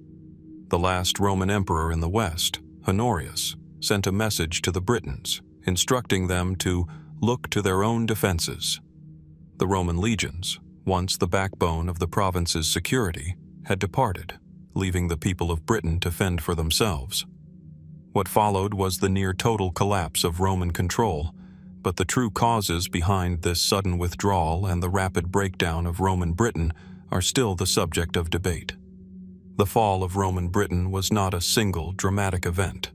The last Roman emperor in the West, Honorius, sent a message to the Britons, instructing them to look to their own defenses. The Roman legions, once the backbone of the province's security, had departed, leaving the people of Britain to fend for themselves. What followed was the near-total collapse of Roman control, but the true causes behind this sudden withdrawal and the rapid breakdown of Roman Britain are still the subject of debate. The fall of Roman Britain was not a single dramatic event,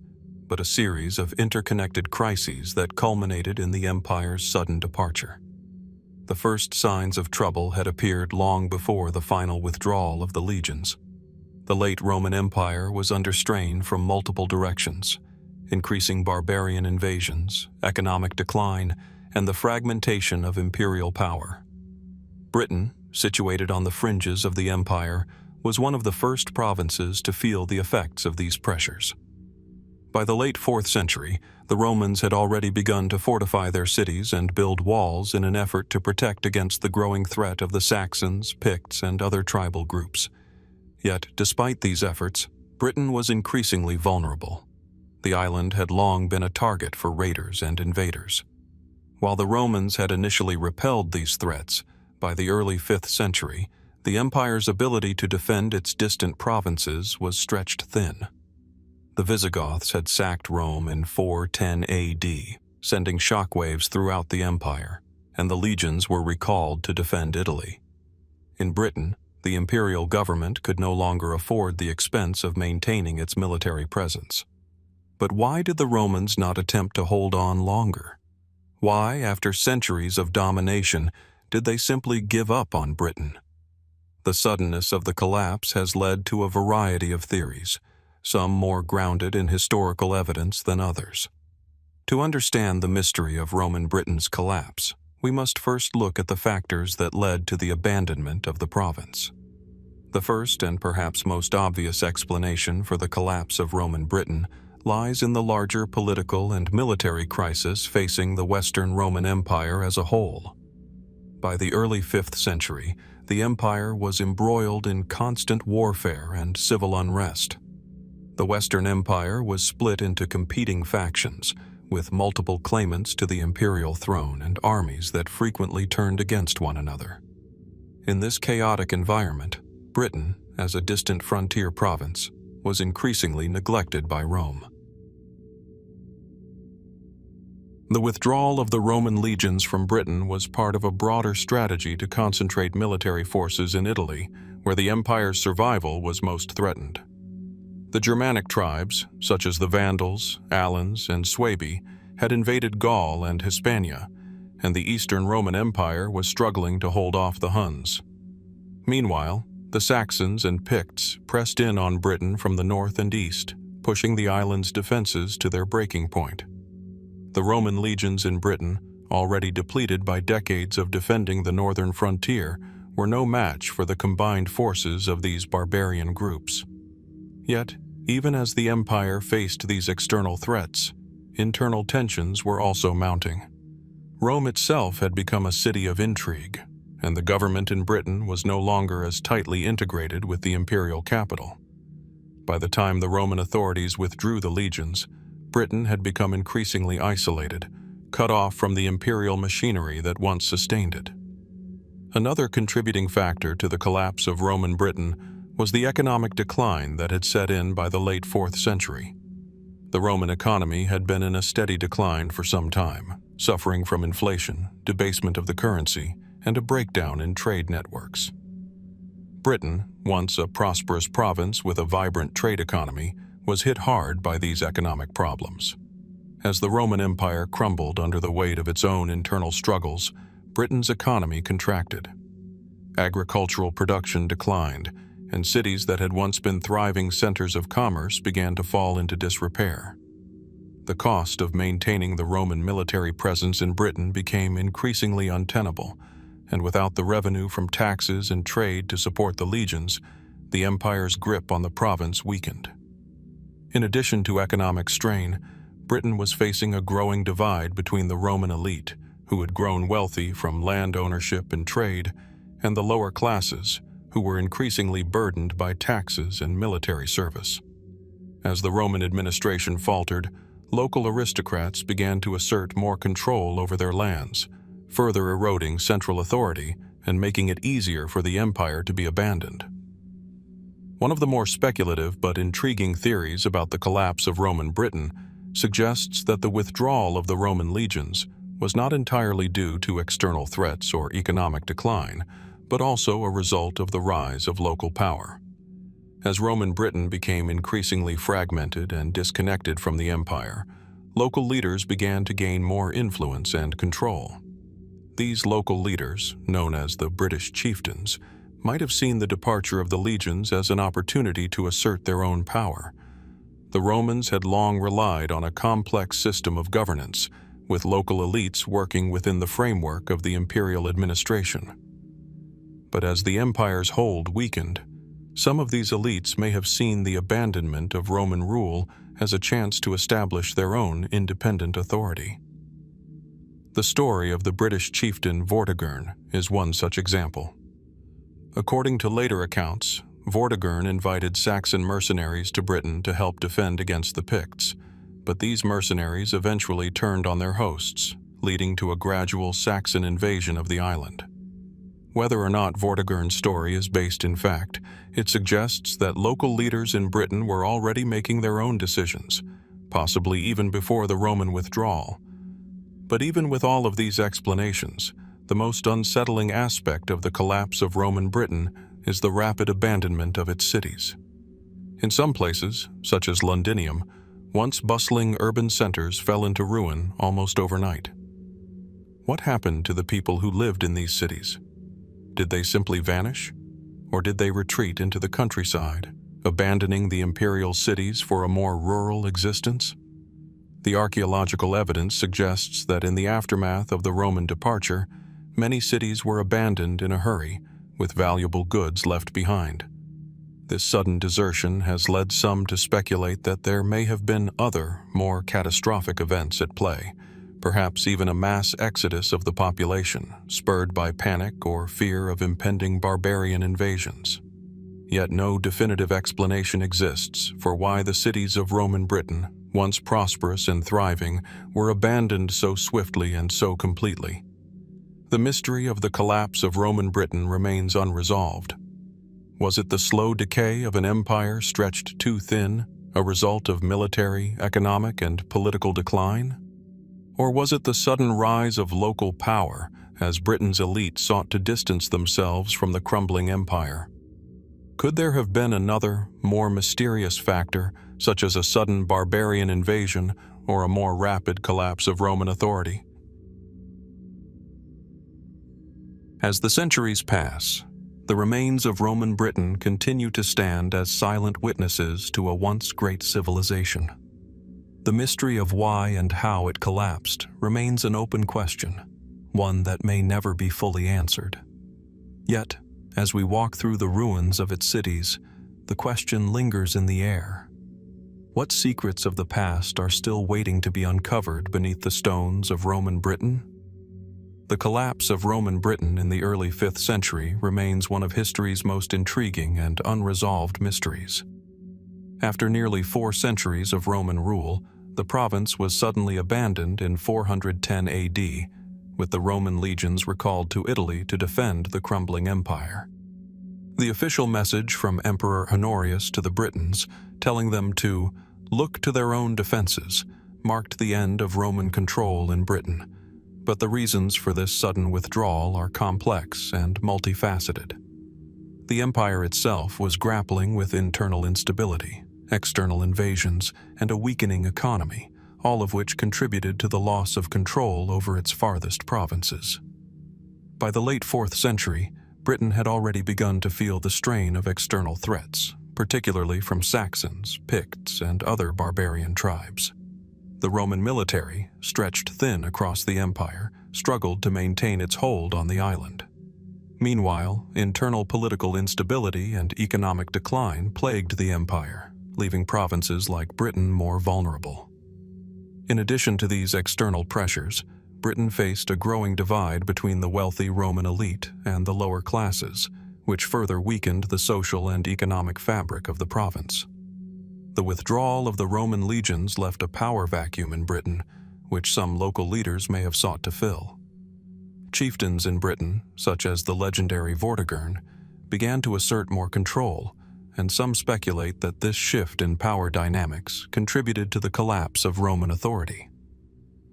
but a series of interconnected crises that culminated in the empire's sudden departure. The first signs of trouble had appeared long before the final withdrawal of the legions. The late Roman Empire was under strain from multiple directions. increasing barbarian invasions, economic decline, and the fragmentation of imperial power. Britain, situated on the fringes of the empire, was one of the first provinces to feel the effects of these pressures. By the late 4th century, the Romans had already begun to fortify their cities and build walls in an effort to protect against the growing threat of the Saxons, Picts, and other tribal groups. Yet, despite these efforts, Britain was increasingly vulnerable. The island had long been a target for raiders and invaders. While the Romans had initially repelled these threats, by the early 5th century, the empire's ability to defend its distant provinces was stretched thin. The Visigoths had sacked Rome in 410 AD, sending shockwaves throughout the empire, and the legions were recalled to defend Italy. In Britain, the imperial government could no longer afford the expense of maintaining its military presence. But why did the Romans not attempt to hold on longer? Why, after centuries of domination, did they simply give up on Britain? The suddenness of the collapse has led to a variety of theories, some more grounded in historical evidence than others. To understand the mystery of Roman Britain's collapse, we must first look at the factors that led to the abandonment of the province. The first and perhaps most obvious explanation for the collapse of Roman Britain lies in the larger political and military crisis facing the Western Roman Empire as a whole. By the early 5th century, the empire was embroiled in constant warfare and civil unrest. The Western Empire was split into competing factions, with multiple claimants to the imperial throne and armies that frequently turned against one another. In this chaotic environment, Britain, as a distant frontier province, was increasingly neglected by Rome. The withdrawal of the Roman legions from Britain was part of a broader strategy to concentrate military forces in Italy, where the empire's survival was most threatened. The Germanic tribes, such as the Vandals, Alans, and Suebi, had invaded Gaul and Hispania, and the Eastern Roman Empire was struggling to hold off the Huns. Meanwhile, the Saxons and Picts pressed in on Britain from the north and east, pushing the island's defenses to their breaking point. The Roman legions in Britain, already depleted by decades of defending the northern frontier, were no match for the combined forces of these barbarian groups. Yet, even as the empire faced these external threats, internal tensions were also mounting. Rome itself had become a city of intrigue, and the government in Britain was no longer as tightly integrated with the imperial capital. By the time the Roman authorities withdrew the legions, Britain had become increasingly isolated, cut off from the imperial machinery that once sustained it. Another contributing factor to the collapse of Roman Britain was the economic decline that had set in by the late 4th century. The Roman economy had been in a steady decline for some time, suffering from inflation, debasement of the currency, and a breakdown in trade networks. Britain, once a prosperous province with a vibrant trade economy, was hit hard by these economic problems. As the Roman Empire crumbled under the weight of its own internal struggles, Britain's economy contracted. Agricultural production declined, and cities that had once been thriving centers of commerce began to fall into disrepair. The cost of maintaining the Roman military presence in Britain became increasingly untenable, and without the revenue from taxes and trade to support the legions, the empire's grip on the province weakened. In addition to economic strain, Britain was facing a growing divide between the Roman elite, who had grown wealthy from land ownership and trade, and the lower classes, who were increasingly burdened by taxes and military service. As the Roman administration faltered, local aristocrats began to assert more control over their lands, further eroding central authority and making it easier for the empire to be abandoned. One of the more speculative but intriguing theories about the collapse of Roman Britain suggests that the withdrawal of the Roman legions was not entirely due to external threats or economic decline, but also a result of the rise of local power. As Roman Britain became increasingly fragmented and disconnected from the empire, local leaders began to gain more influence and control. These local leaders, known as the British chieftains, might have seen the departure of the legions as an opportunity to assert their own power. The Romans had long relied on a complex system of governance, with local elites working within the framework of the imperial administration. But as the empire's hold weakened, some of these elites may have seen the abandonment of Roman rule as a chance to establish their own independent authority. The story of the British chieftain Vortigern is one such example. According to later accounts, Vortigern invited Saxon mercenaries to Britain to help defend against the Picts, but these mercenaries eventually turned on their hosts, leading to a gradual Saxon invasion of the island. Whether or not Vortigern's story is based in fact, it suggests that local leaders in Britain were already making their own decisions, possibly even before the Roman withdrawal. But even with all of these explanations, the most unsettling aspect of the collapse of Roman Britain is the rapid abandonment of its cities. In some places, such as Londinium, once bustling urban centers fell into ruin almost overnight. What happened to the people who lived in these cities? Did they simply vanish? Or did they retreat into the countryside, abandoning the imperial cities for a more rural existence? The archaeological evidence suggests that in the aftermath of the Roman departure, many cities were abandoned in a hurry, with valuable goods left behind. This sudden desertion has led some to speculate that there may have been other, more catastrophic events at play, perhaps even a mass exodus of the population, spurred by panic or fear of impending barbarian invasions. Yet no definitive explanation exists for why the cities of Roman Britain, once prosperous and thriving, were abandoned so swiftly and so completely. The mystery of the collapse of Roman Britain remains unresolved. Was it the slow decay of an empire stretched too thin, a result of military, economic, and political decline? Or was it the sudden rise of local power as Britain's elite sought to distance themselves from the crumbling empire? Could there have been another, more mysterious factor, such as a sudden barbarian invasion or a more rapid collapse of Roman authority? As the centuries pass, the remains of Roman Britain continue to stand as silent witnesses to a once great civilization. The mystery of why and how it collapsed remains an open question, one that may never be fully answered. Yet, as we walk through the ruins of its cities, the question lingers in the air. What secrets of the past are still waiting to be uncovered beneath the stones of Roman Britain? The collapse of Roman Britain in the early 5th century remains one of history's most intriguing and unresolved mysteries. After nearly 4 centuries of Roman rule, the province was suddenly abandoned in 410 AD, with the Roman legions recalled to Italy to defend the crumbling empire. The official message from Emperor Honorius to the Britons, telling them to look to their own defenses, marked the end of Roman control in Britain. But the reasons for this sudden withdrawal are complex and multifaceted. The empire itself was grappling with internal instability, external invasions, and a weakening economy, all of which contributed to the loss of control over its farthest provinces. By the late 4th century, Britain had already begun to feel the strain of external threats, particularly from Saxons, Picts, and other barbarian tribes. The Roman military, stretched thin across the empire, struggled to maintain its hold on the island. Meanwhile, internal political instability and economic decline plagued the empire, leaving provinces like Britain more vulnerable. In addition to these external pressures, Britain faced a growing divide between the wealthy Roman elite and the lower classes, which further weakened the social and economic fabric of the province. The withdrawal of the Roman legions left a power vacuum in Britain, which some local leaders may have sought to fill. Chieftains in Britain, such as the legendary Vortigern, began to assert more control, and some speculate that this shift in power dynamics contributed to the collapse of Roman authority.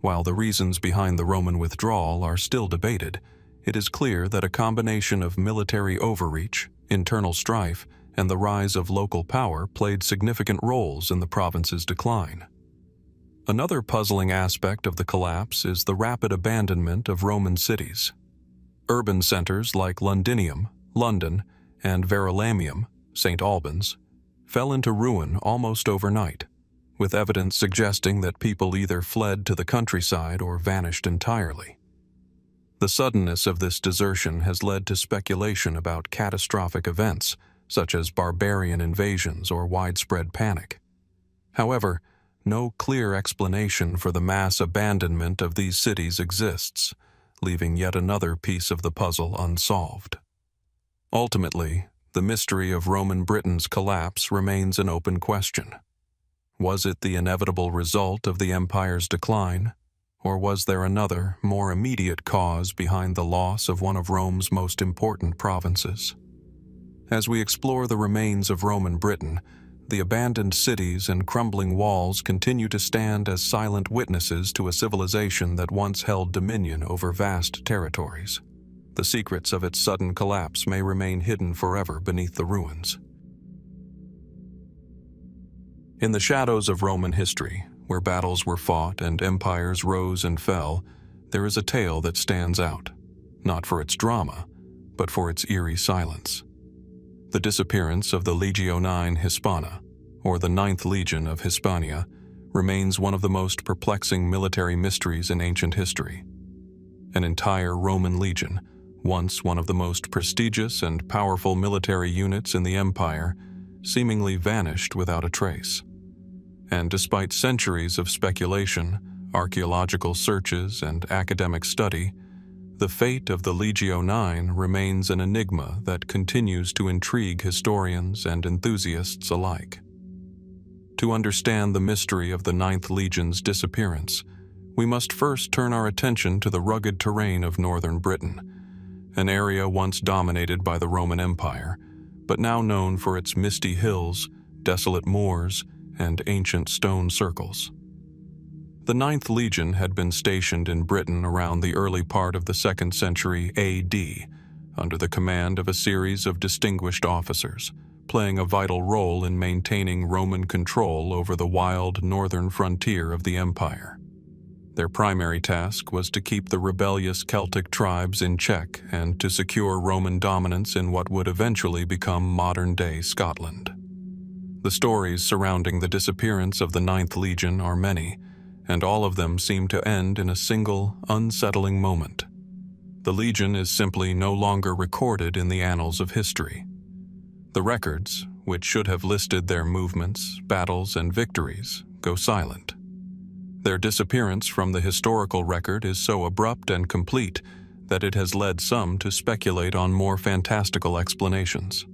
While the reasons behind the Roman withdrawal are still debated, it is clear that a combination of military overreach, internal strife, and the rise of local power played significant roles in the province's decline. Another puzzling aspect of the collapse is the rapid abandonment of Roman cities. Urban centers like Londinium, London, and Verulamium, St. Albans, fell into ruin almost overnight, with evidence suggesting that people either fled to the countryside or vanished entirely. The suddenness of this desertion has led to speculation about catastrophic events, such as barbarian invasions or widespread panic. However, no clear explanation for the mass abandonment of these cities exists, leaving yet another piece of the puzzle unsolved. Ultimately, the mystery of Roman Britain's collapse remains an open question. Was it the inevitable result of the empire's decline, or was there another, more immediate cause behind the loss of one of Rome's most important provinces? As we explore the remains of Roman Britain, the abandoned cities and crumbling walls continue to stand as silent witnesses to a civilization that once held dominion over vast territories. The secrets of its sudden collapse may remain hidden forever beneath the ruins. In the shadows of Roman history, where battles were fought and empires rose and fell, there is a tale that stands out, not for its drama, but for its eerie silence. The disappearance of the Legio IX Hispana, or the Ninth Legion of Hispania, remains one of the most perplexing military mysteries in ancient history. An entire Roman legion, once one of the most prestigious and powerful military units in the empire, seemingly vanished without a trace. And despite centuries of speculation, archaeological searches, and academic study, the fate of the Legio IX remains an enigma that continues to intrigue historians and enthusiasts alike. To understand the mystery of the Ninth Legion's disappearance, we must first turn our attention to the rugged terrain of northern Britain, an area once dominated by the Roman Empire, but now known for its misty hills, desolate moors, and ancient stone circles. The Ninth Legion had been stationed in Britain around the early part of the 2nd century AD, under the command of a series of distinguished officers, playing a vital role in maintaining Roman control over the wild northern frontier of the empire. Their primary task was to keep the rebellious Celtic tribes in check and to secure Roman dominance in what would eventually become modern-day Scotland. The stories surrounding the disappearance of the Ninth Legion are many, and all of them seem to end in a single, unsettling moment. The Legion is simply no longer recorded in the annals of history. The records, which should have listed their movements, battles, and victories, go silent. Their disappearance from the historical record is so abrupt and complete that it has led some to speculate on more fantastical explanations.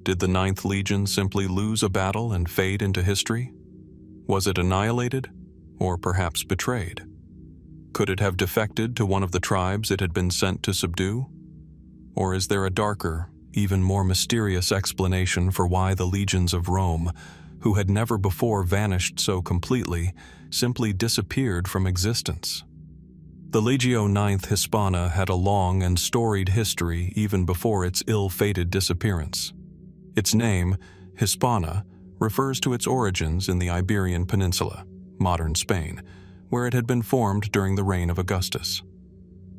Did the Ninth Legion simply lose a battle and fade into history? Was it annihilated, or perhaps betrayed? Could it have defected to one of the tribes it had been sent to subdue? Or is there a darker, even more mysterious explanation for why the legions of Rome, who had never before vanished so completely, simply disappeared from existence? The Legio IX Hispana had a long and storied history even before its ill-fated disappearance. Its name, Hispana, refers to its origins in the Iberian Peninsula, modern Spain, where it had been formed during the reign of Augustus.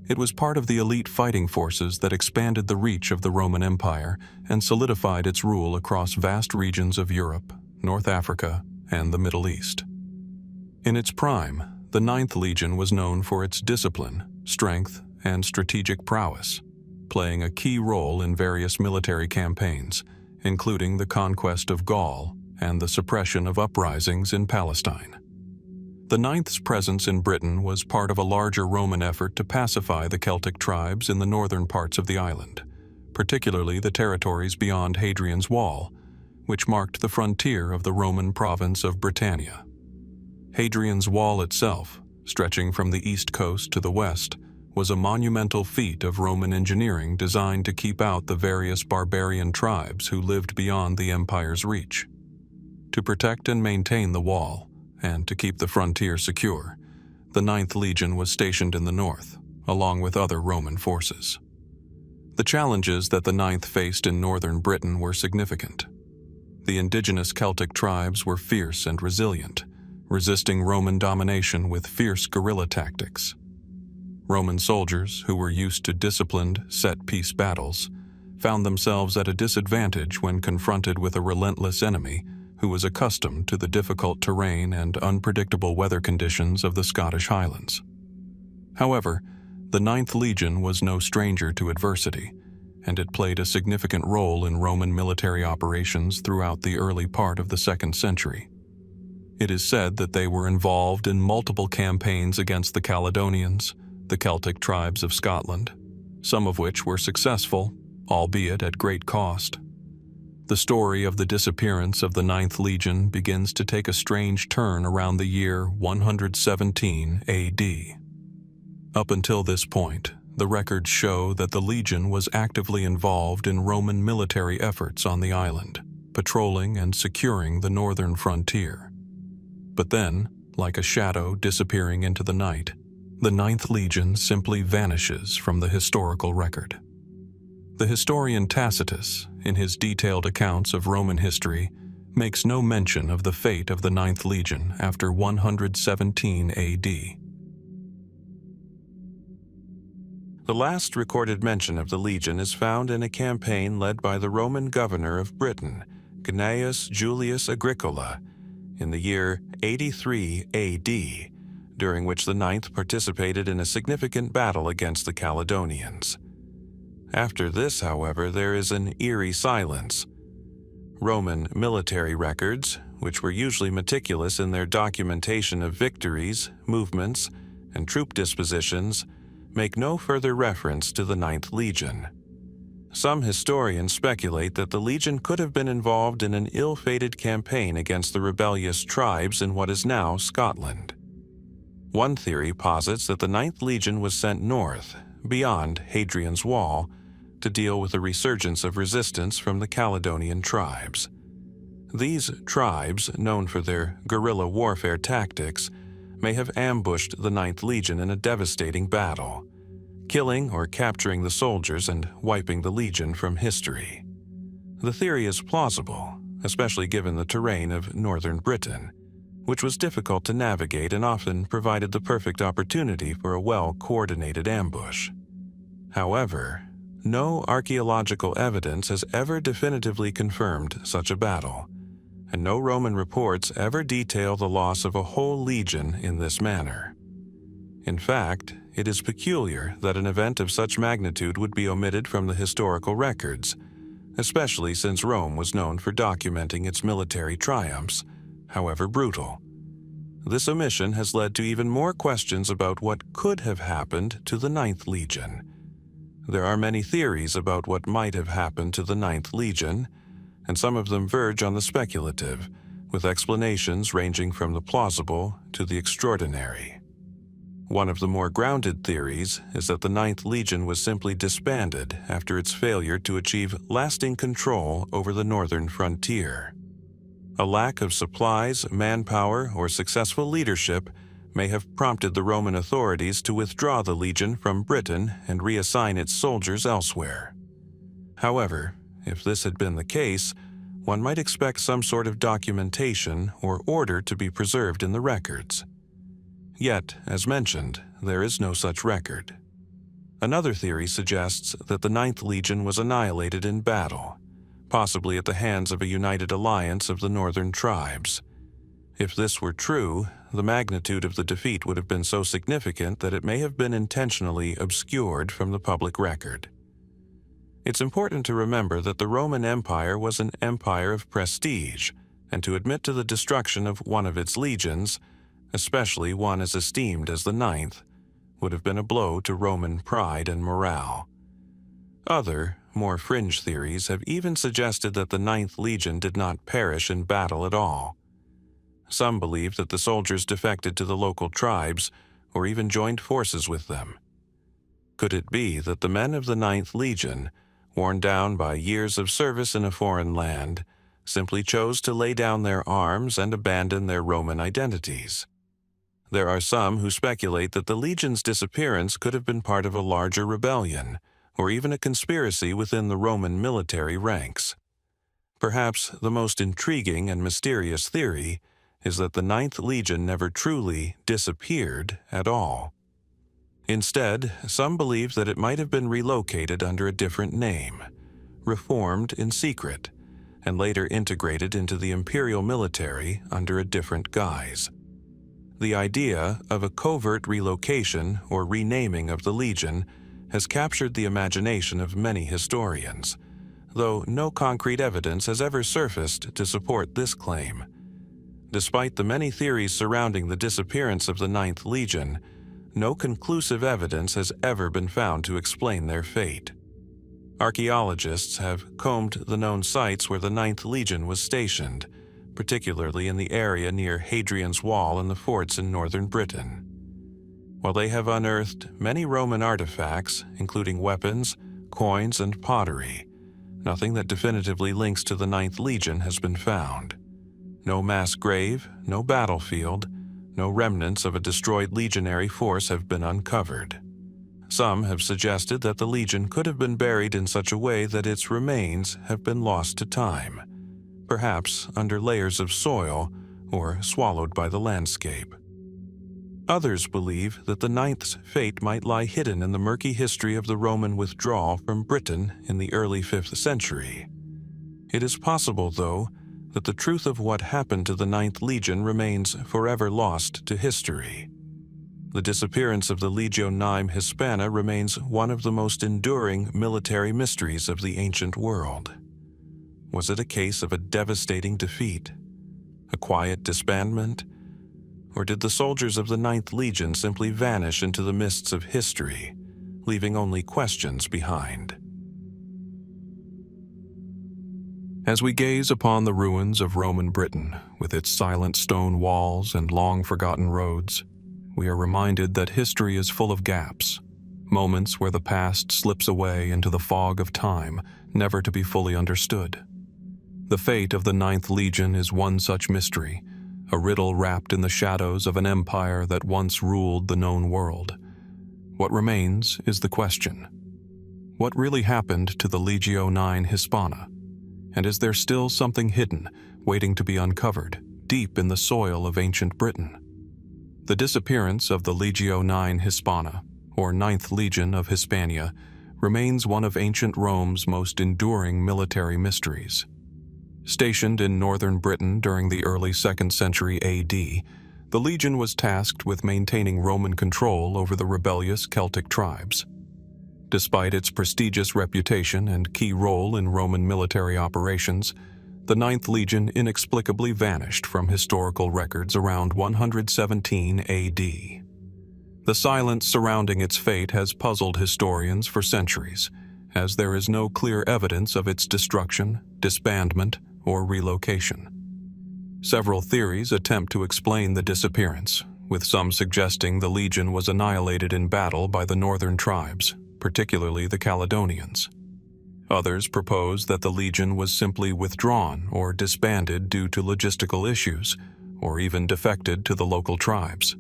It was part of the elite fighting forces that expanded the reach of the Roman Empire and solidified its rule across vast regions of Europe, North Africa, and the Middle East. In its prime, the Ninth Legion was known for its discipline, strength, and strategic prowess, playing a key role in various military campaigns, including the conquest of Gaul and the suppression of uprisings in Palestine. The Ninth's presence in Britain was part of a larger Roman effort to pacify the Celtic tribes in the northern parts of the island, particularly the territories beyond Hadrian's Wall, which marked the frontier of the Roman province of Britannia. Hadrian's Wall itself, stretching from the east coast to the west, was a monumental feat of Roman engineering designed to keep out the various barbarian tribes who lived beyond the empire's reach. To protect and maintain the wall, and to keep the frontier secure, the Ninth Legion was stationed in the north, along with other Roman forces. The challenges that the Ninth faced in northern Britain were significant. The indigenous Celtic tribes were fierce and resilient, resisting Roman domination with fierce guerrilla tactics. Roman soldiers, who were used to disciplined, set-piece battles, found themselves at a disadvantage when confronted with a relentless enemy who was accustomed to the difficult terrain and unpredictable weather conditions of the Scottish Highlands. However, the 9th Legion was no stranger to adversity, and it played a significant role in Roman military operations throughout the early part of the 2nd century. It is said that they were involved in multiple campaigns against the Caledonians, the Celtic tribes of Scotland, some of which were successful, albeit at great cost. The story of the disappearance of the 9th Legion begins to take a strange turn around the year 117 AD. Up until this point, the records show that the Legion was actively involved in Roman military efforts on the island, patrolling and securing the northern frontier. But then, like a shadow disappearing into the night, the 9th Legion simply vanishes from the historical record. The historian Tacitus, in his detailed accounts of Roman history, makes no mention of the fate of the 9th Legion after 117 AD. The last recorded mention of the Legion is found in a campaign led by the Roman governor of Britain, Gnaeus Julius Agricola, in the year 83 AD, during which the 9th participated in a significant battle against the Caledonians. After this, however, there is an eerie silence. Roman military records, which were usually meticulous in their documentation of victories, movements, and troop dispositions, make no further reference to the 9th Legion. Some historians speculate that the Legion could have been involved in an ill-fated campaign against the rebellious tribes in what is now Scotland. One theory posits that the 9th Legion was sent north, beyond Hadrian's Wall, to deal with a resurgence of resistance from the Caledonian tribes. These tribes, known for their guerrilla warfare tactics, may have ambushed the 9th Legion in a devastating battle, killing or capturing the soldiers and wiping the Legion from history. The theory is plausible, especially given the terrain of northern Britain, which was difficult to navigate and often provided the perfect opportunity for a well-coordinated ambush. However, no archaeological evidence has ever definitively confirmed such a battle, and no Roman reports ever detail the loss of a whole legion in this manner. In fact, it is peculiar that an event of such magnitude would be omitted from the historical records, especially since Rome was known for documenting its military triumphs, however brutal. This omission has led to even more questions about what could have happened to the 9th Legion. There are many theories about what might have happened to the 9th Legion, and some of them verge on the speculative, with explanations ranging from the plausible to the extraordinary. One of the more grounded theories is that the 9th Legion was simply disbanded after its failure to achieve lasting control over the northern frontier. A lack of supplies, manpower, or successful leadership may have prompted the Roman authorities to withdraw the legion from Britain and reassign its soldiers elsewhere. However, if this had been the case, one might expect some sort of documentation or order to be preserved in the records. Yet, as mentioned, there is no such record. Another theory suggests that the 9th Legion was annihilated in battle, possibly at the hands of a united alliance of the northern tribes. If this were true, the magnitude of the defeat would have been so significant that it may have been intentionally obscured from the public record. It's important to remember that the Roman Empire was an empire of prestige, and to admit to the destruction of one of its legions, especially one as esteemed as the 9th, would have been a blow to Roman pride and morale. Other, more fringe theories have even suggested that the 9th Legion did not perish in battle at all. Some believe that the soldiers defected to the local tribes or even joined forces with them. Could it be that the men of the 9th Legion, worn down by years of service in a foreign land, simply chose to lay down their arms and abandon their Roman identities? There are some who speculate that the legion's disappearance could have been part of a larger rebellion, or even a conspiracy within the Roman military ranks. Perhaps the most intriguing and mysterious theory is that the 9th Legion never truly disappeared at all. Instead, some believe that it might have been relocated under a different name, reformed in secret, and later integrated into the imperial military under a different guise. The idea of a covert relocation or renaming of the legion has captured the imagination of many historians, though no concrete evidence has ever surfaced to support this claim. Despite the many theories surrounding the disappearance of the Ninth Legion, no conclusive evidence has ever been found to explain their fate. Archaeologists have combed the known sites where the Ninth Legion was stationed, particularly in the area near Hadrian's Wall and the forts in northern Britain. While they have unearthed many Roman artifacts, including weapons, coins, and pottery, nothing that definitively links to the Ninth Legion has been found. No mass grave, no battlefield, no remnants of a destroyed legionary force have been uncovered. Some have suggested that the legion could have been buried in such a way that its remains have been lost to time, perhaps under layers of soil or swallowed by the landscape. Others believe that the Ninth's fate might lie hidden in the murky history of the Roman withdrawal from Britain in the early 5th century. It is possible, though, that the truth of what happened to the Ninth Legion remains forever lost to history. The disappearance of the Legio Hispana remains one of the most enduring military mysteries of the ancient world. Was it a case of a devastating defeat, a quiet disbandment, or did the soldiers of the Ninth Legion simply vanish into the mists of history, leaving only questions behind? As we gaze upon the ruins of Roman Britain, with its silent stone walls and long-forgotten roads, we are reminded that history is full of gaps, moments where the past slips away into the fog of time, never to be fully understood. The fate of the Ninth Legion is one such mystery, a riddle wrapped in the shadows of an empire that once ruled the known world. What remains is the question: what really happened to the Legio Hispana? And is there still something hidden, waiting to be uncovered, deep in the soil of ancient Britain? The disappearance of the Legio Hispana, or Ninth Legion of Hispania, remains one of ancient Rome's most enduring military mysteries. Stationed in northern Britain during the early 2nd century AD, the legion was tasked with maintaining Roman control over the rebellious Celtic tribes. Despite its prestigious reputation and key role in Roman military operations, the Ninth Legion inexplicably vanished from historical records around 117 AD. The silence surrounding its fate has puzzled historians for centuries, as there is no clear evidence of its destruction, disbandment, or relocation. Several theories attempt to explain the disappearance, with some suggesting the legion was annihilated in battle by the northern tribes, particularly the Caledonians. Others propose that the legion was simply withdrawn or disbanded due to logistical issues, or even defected to the local tribes.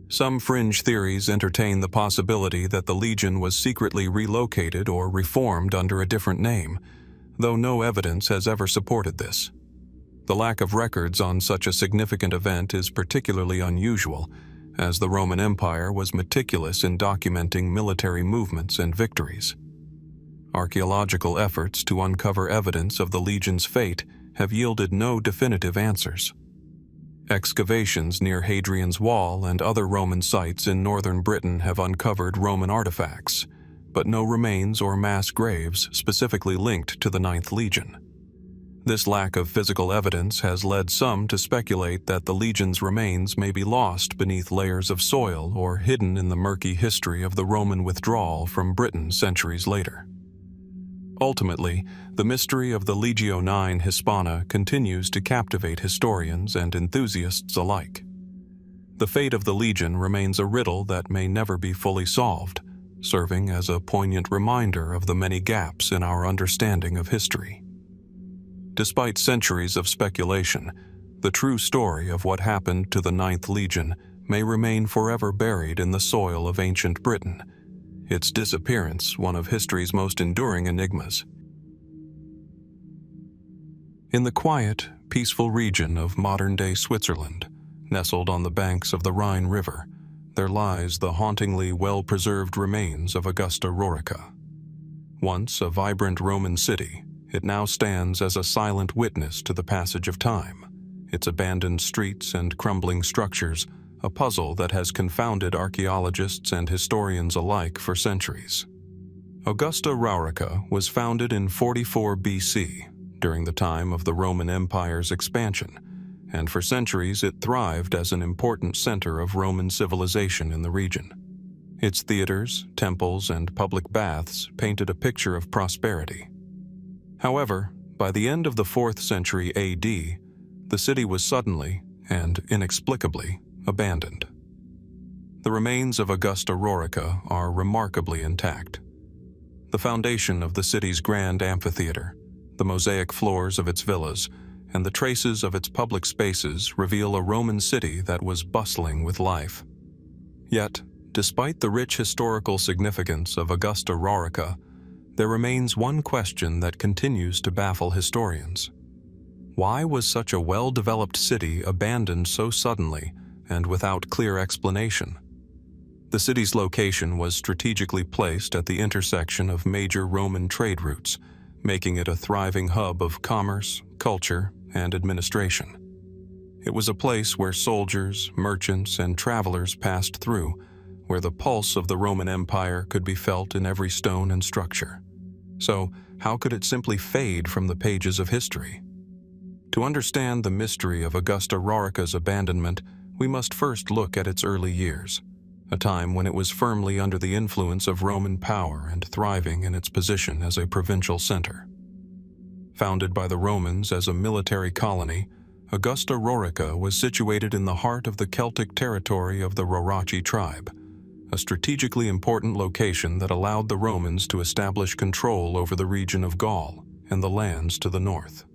Some fringe theories entertain the possibility that the legion was secretly relocated or reformed under a different name, though no evidence has ever supported this. The lack of records on such a significant event is particularly unusual, as the Roman Empire was meticulous in documenting military movements and victories. Archaeological efforts to uncover evidence of the legion's fate have yielded no definitive answers. Excavations near Hadrian's Wall and other Roman sites in northern Britain have uncovered Roman artifacts, but no remains or mass graves specifically linked to the Ninth Legion. This lack of physical evidence has led some to speculate that the legion's remains may be lost beneath layers of soil or hidden in the murky history of the Roman withdrawal from Britain centuries later. Ultimately, the mystery of the Legio Hispana continues to captivate historians and enthusiasts alike. The fate of the legion remains a riddle that may never be fully solved, serving as a poignant reminder of the many gaps in our understanding of history. Despite centuries of speculation, the true story of what happened to the Ninth Legion may remain forever buried in the soil of ancient Britain, its disappearance one of history's most enduring enigmas. In the quiet, peaceful region of modern-day Switzerland, nestled on the banks of the Rhine River, there lies the hauntingly well-preserved remains of Augusta, Raurica. Once a vibrant Roman city, it now stands as a silent witness to the passage of time, its abandoned streets and crumbling structures, a puzzle that has confounded archaeologists and historians alike for centuries. Augusta Raurica was founded in 44 BC, during the time of the Roman Empire's expansion, and for centuries it thrived as an important center of Roman civilization in the region. Its theaters, temples, and public baths painted a picture of prosperity. However, by the end of the 4th century AD, the city was suddenly, and inexplicably, abandoned. The remains of Augusta Raurica are remarkably intact. The foundation of the city's grand amphitheater, the mosaic floors of its villas, and the traces of its public spaces reveal a Roman city that was bustling with life. Yet, despite the rich historical significance of Augusta Raurica, there remains one question that continues to baffle historians. Why was such a well-developed city abandoned so suddenly and without clear explanation? The city's location was strategically placed at the intersection of major Roman trade routes, making it a thriving hub of commerce, culture, and administration. It was a place where soldiers, merchants, and travelers passed through, where the pulse of the Roman Empire could be felt in every stone and structure. So, how could it simply fade from the pages of history? To understand the mystery of Augusta Raurica's abandonment, we must first look at its early years, a time when it was firmly under the influence of Roman power and thriving in its position as a provincial center. Founded by the Romans as a military colony, Augusta Raurica was situated in the heart of the Celtic territory of the Raurici tribe, a strategically important location that allowed the Romans to establish control over the region of Gaul and the lands to the north.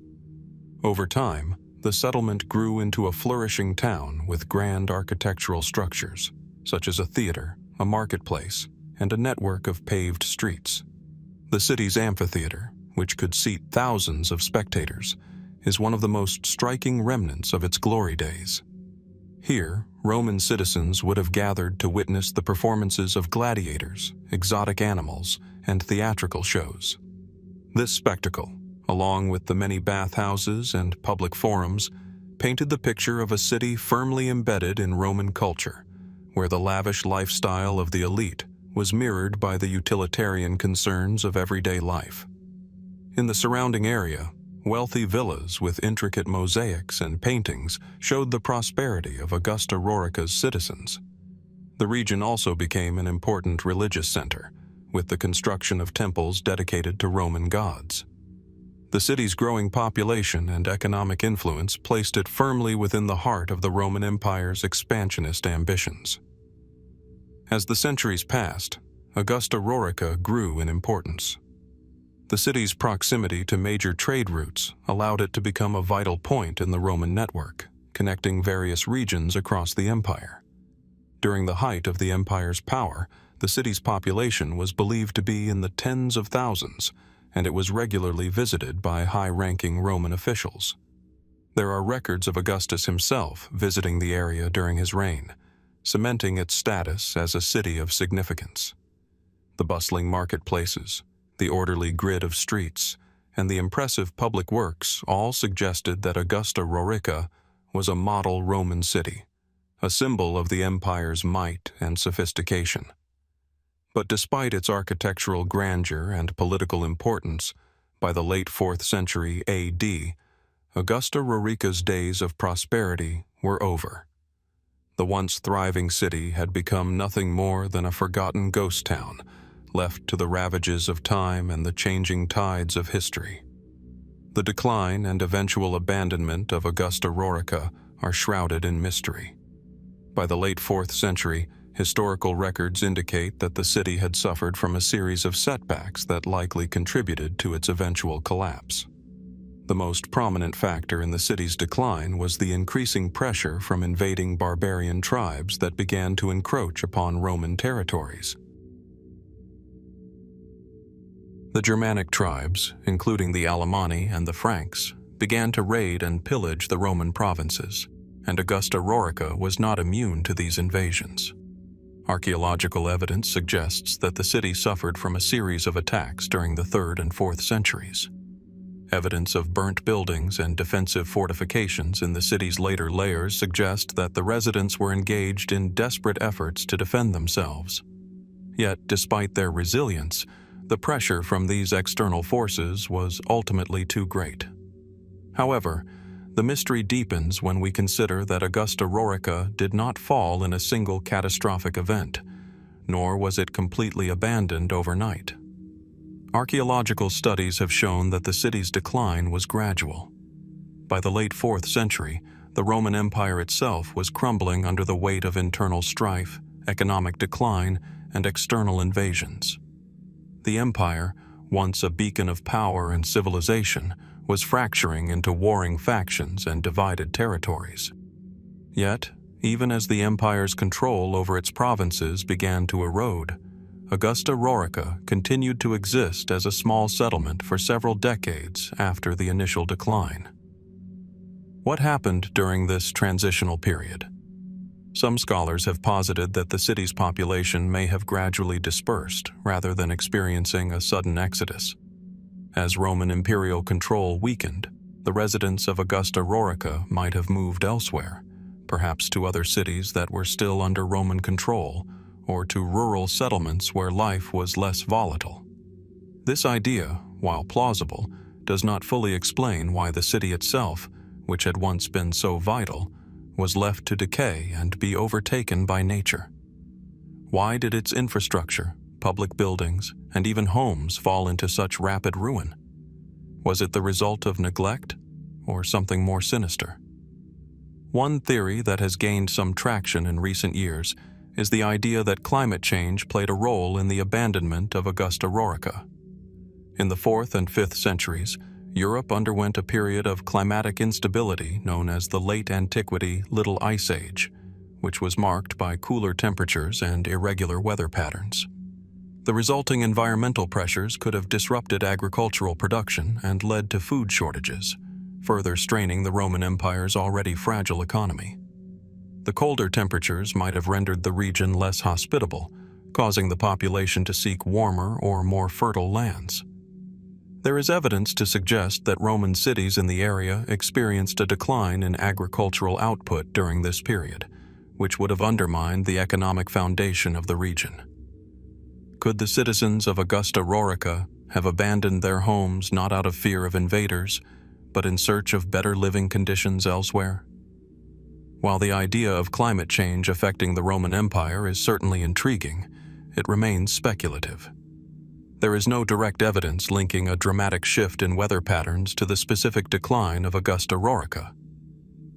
Over time, the settlement grew into a flourishing town with grand architectural structures, such as a theater, a marketplace, and a network of paved streets. The city's amphitheater, which could seat thousands of spectators, is one of the most striking remnants of its glory days. Here, Roman citizens would have gathered to witness the performances of gladiators, exotic animals, and theatrical shows. This spectacle, along with the many bathhouses and public forums, painted the picture of a city firmly embedded in Roman culture, where the lavish lifestyle of the elite was mirrored by the utilitarian concerns of everyday life. In the surrounding area, wealthy villas with intricate mosaics and paintings showed the prosperity of Augusta Raurica's citizens. The region also became an important religious center, with the construction of temples dedicated to Roman gods. The city's growing population and economic influence placed it firmly within the heart of the Roman Empire's expansionist ambitions. As the centuries passed, Augusta Raurica grew in importance. The city's proximity to major trade routes allowed it to become a vital point in the Roman network, connecting various regions across the empire. During the height of the empire's power, the city's population was believed to be in the tens of thousands, and it was regularly visited by high-ranking Roman officials. There are records of Augustus himself visiting the area during his reign, cementing its status as a city of significance. The bustling marketplaces, the orderly grid of streets, and the impressive public works all suggested that Augusta Raurica was a model Roman city, a symbol of the empire's might and sophistication. But despite its architectural grandeur and political importance, by the late 4th century AD, Augusta Raurica's days of prosperity were over. The once thriving city had become nothing more than a forgotten ghost town, left to the ravages of time and the changing tides of history. The decline and eventual abandonment of Augusta Raurica are shrouded in mystery. By the late 4th century, historical records indicate that the city had suffered from a series of setbacks that likely contributed to its eventual collapse. The most prominent factor in the city's decline was the increasing pressure from invading barbarian tribes that began to encroach upon Roman territories. The Germanic tribes, including the Alemanni and the Franks, began to raid and pillage the Roman provinces, and Augusta Raurica was not immune to these invasions. Archaeological evidence suggests that the city suffered from a series of attacks during the 3rd and 4th centuries. Evidence of burnt buildings and defensive fortifications in the city's later layers suggest that the residents were engaged in desperate efforts to defend themselves. Yet, despite their resilience, the pressure from these external forces was ultimately too great. However, the mystery deepens when we consider that Augusta Raurica did not fall in a single catastrophic event, nor was it completely abandoned overnight. Archaeological studies have shown that the city's decline was gradual. By the late 4th century, the Roman Empire itself was crumbling under the weight of internal strife, economic decline, and external invasions. The empire, once a beacon of power and civilization, was fracturing into warring factions and divided territories. Yet, even as the empire's control over its provinces began to erode, Augusta Raurica continued to exist as a small settlement for several decades after the initial decline. What happened during this transitional period? Some scholars have posited that the city's population may have gradually dispersed rather than experiencing a sudden exodus. As Roman imperial control weakened, the residents of Augusta Raurica might have moved elsewhere, perhaps to other cities that were still under Roman control, or to rural settlements where life was less volatile. This idea, while plausible, does not fully explain why the city itself, which had once been so vital, was left to decay and be overtaken by nature. Why did its infrastructure, public buildings, and even homes fall into such rapid ruin? Was it the result of neglect, or something more sinister? One theory that has gained some traction in recent years is the idea that climate change played a role in the abandonment of Augusta Raurica. In the 4th and 5th centuries, Europe underwent a period of climatic instability known as the Late Antiquity Little Ice Age, which was marked by cooler temperatures and irregular weather patterns. The resulting environmental pressures could have disrupted agricultural production and led to food shortages, further straining the Roman Empire's already fragile economy. The colder temperatures might have rendered the region less hospitable, causing the population to seek warmer or more fertile lands. There is evidence to suggest that Roman cities in the area experienced a decline in agricultural output during this period, which would have undermined the economic foundation of the region. Could the citizens of Augusta Raurica have abandoned their homes not out of fear of invaders, but in search of better living conditions elsewhere? While the idea of climate change affecting the Roman Empire is certainly intriguing, it remains speculative. There is no direct evidence linking a dramatic shift in weather patterns to the specific decline of Augusta Raurica.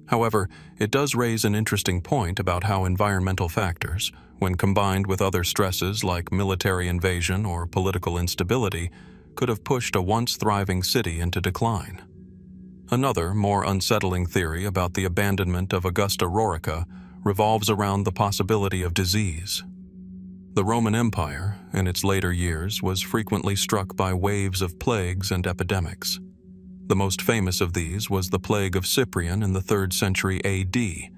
However, it does raise an interesting point about how environmental factors, when combined with other stresses like military invasion or political instability, could have pushed a once thriving city into decline. Another, more unsettling theory about the abandonment of Augusta Raurica revolves around the possibility of disease. The Roman Empire, in its later years, was frequently struck by waves of plagues and epidemics. The most famous of these was the plague of Cyprian in the 3rd century AD,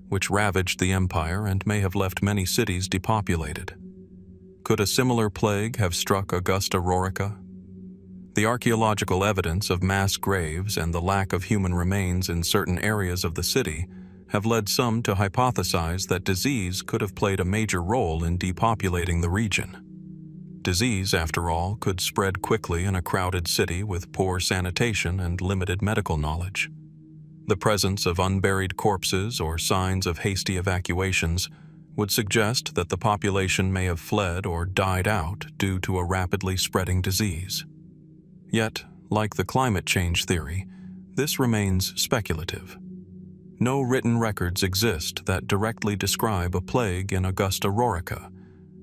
which ravaged the empire and may have left many cities depopulated. Could a similar plague have struck Augusta Raurica? The archaeological evidence of mass graves and the lack of human remains in certain areas of the city have led some to hypothesize that disease could have played a major role in depopulating the region. Disease, after all, could spread quickly in a crowded city with poor sanitation and limited medical knowledge. The presence of unburied corpses or signs of hasty evacuations would suggest that the population may have fled or died out due to a rapidly spreading disease. Yet, like the climate change theory, this remains speculative. No written records exist that directly describe a plague in Augusta Raurica,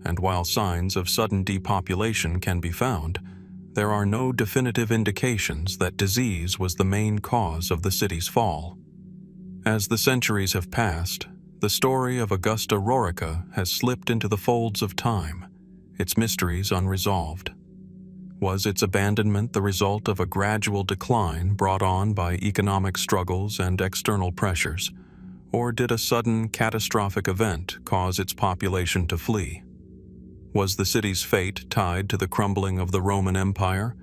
and while signs of sudden depopulation can be found, there are no definitive indications that disease was the main cause of the city's fall. As the centuries have passed, the story of Augusta Raurica has slipped into the folds of time, its mysteries unresolved. Was its abandonment the result of a gradual decline brought on by economic struggles and external pressures, or did a sudden catastrophic event cause its population to flee? Was the city's fate tied to the crumbling of the Roman Empire,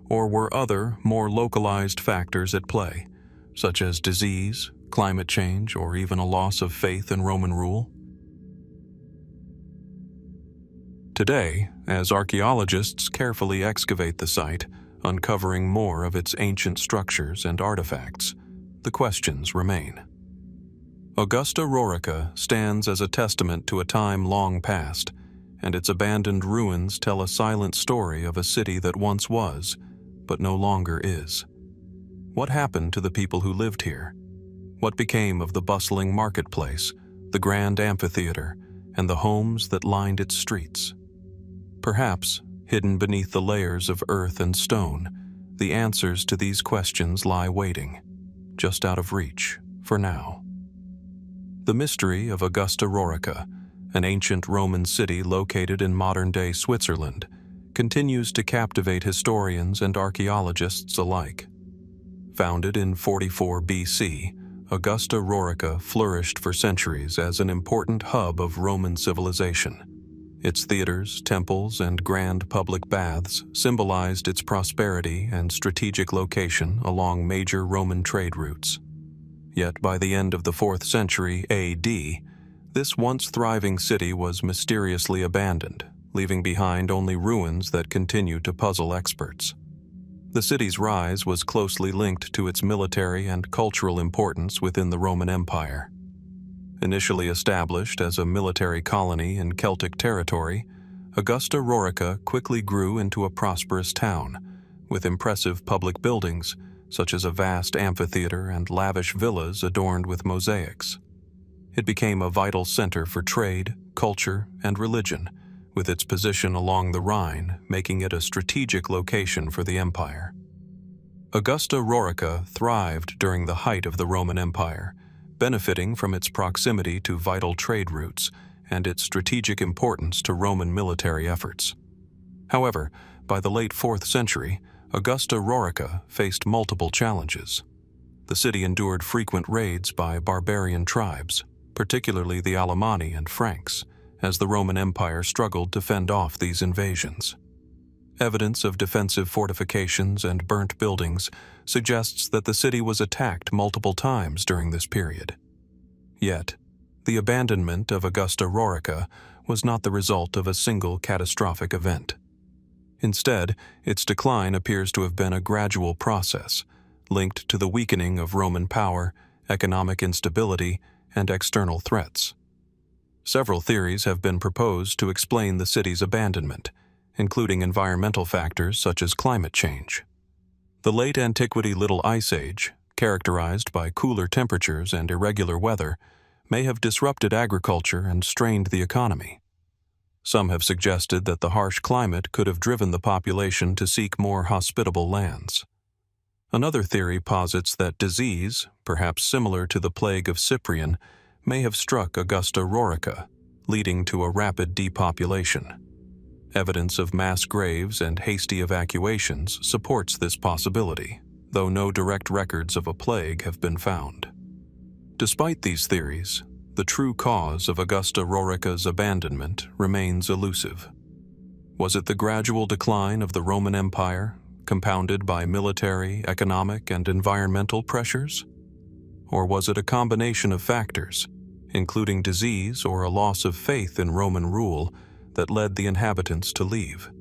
or were other, more localized factors at play, such as disease, climate change, or even a loss of faith in Roman rule? Today, as archaeologists carefully excavate the site, uncovering more of its ancient structures and artifacts, the questions remain. Augusta Raurica stands as a testament to a time long past, and its abandoned ruins tell a silent story of a city that once was, but no longer is. What happened to the people who lived here? What became of the bustling marketplace, the grand amphitheater, and the homes that lined its streets? Perhaps, hidden beneath the layers of earth and stone, the answers to these questions lie waiting, just out of reach, for now. The mystery of Augusta Raurica, an ancient Roman city located in modern-day Switzerland, continues to captivate historians and archaeologists alike. Founded in 44 BC, Augusta Raurica flourished for centuries as an important hub of Roman civilization. Its theaters, temples, and grand public baths symbolized its prosperity and strategic location along major Roman trade routes. Yet by the end of the 4th century AD, this once thriving city was mysteriously abandoned, leaving behind only ruins that continue to puzzle experts. The city's rise was closely linked to its military and cultural importance within the Roman Empire. Initially established as a military colony in Celtic territory, Augusta Raurica quickly grew into a prosperous town, with impressive public buildings, such as a vast amphitheater and lavish villas adorned with mosaics. It became a vital center for trade, culture, and religion, with its position along the Rhine making it a strategic location for the empire. Augusta Raurica thrived during the height of the Roman Empire, benefiting from its proximity to vital trade routes and its strategic importance to Roman military efforts. However, by the late 4th century, Augusta Raurica faced multiple challenges. The city endured frequent raids by barbarian tribes, particularly the Alemanni and Franks, as the Roman Empire struggled to fend off these invasions. Evidence of defensive fortifications and burnt buildings suggests that the city was attacked multiple times during this period. Yet, the abandonment of Augusta Raurica was not the result of a single catastrophic event. Instead, its decline appears to have been a gradual process, linked to the weakening of Roman power, economic instability, and external threats. Several theories have been proposed to explain the city's abandonment, including environmental factors such as climate change. The late antiquity Little Ice Age, characterized by cooler temperatures and irregular weather, may have disrupted agriculture and strained the economy. Some have suggested that the harsh climate could have driven the population to seek more hospitable lands. Another theory posits that disease, perhaps similar to the plague of Cyprian, may have struck Augusta Raurica, leading to a rapid depopulation. Evidence of mass graves and hasty evacuations supports this possibility, though no direct records of a plague have been found. Despite these theories, the true cause of Augusta Raurica's abandonment remains elusive. Was it the gradual decline of the Roman Empire, compounded by military, economic, and environmental pressures? Or was it a combination of factors, including disease or a loss of faith in Roman rule, that led the inhabitants to leave?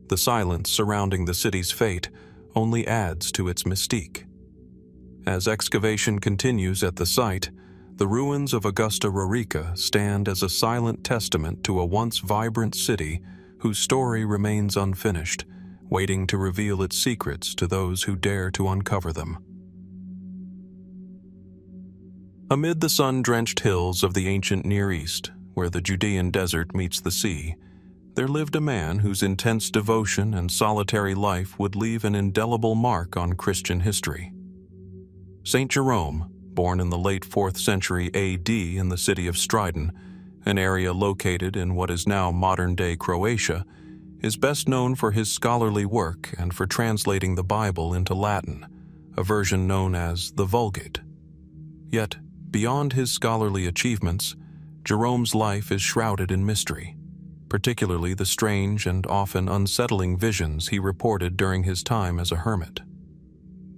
The silence surrounding the city's fate only adds to its mystique. As excavation continues at the site, the ruins of Augusta Raurica stand as a silent testament to a once vibrant city whose story remains unfinished, waiting to reveal its secrets to those who dare to uncover them. Amid the sun-drenched hills of the ancient Near East, where the Judean desert meets the sea, there lived a man whose intense devotion and solitary life would leave an indelible mark on Christian history. Saint Jerome, born in the late 4th century AD in the city of Stridon, an area located in what is now modern-day Croatia, is best known for his scholarly work and for translating the Bible into Latin, a version known as the Vulgate. Yet, beyond his scholarly achievements, Jerome's life is shrouded in mystery. particularly the strange and often unsettling visions he reported during his time as a hermit.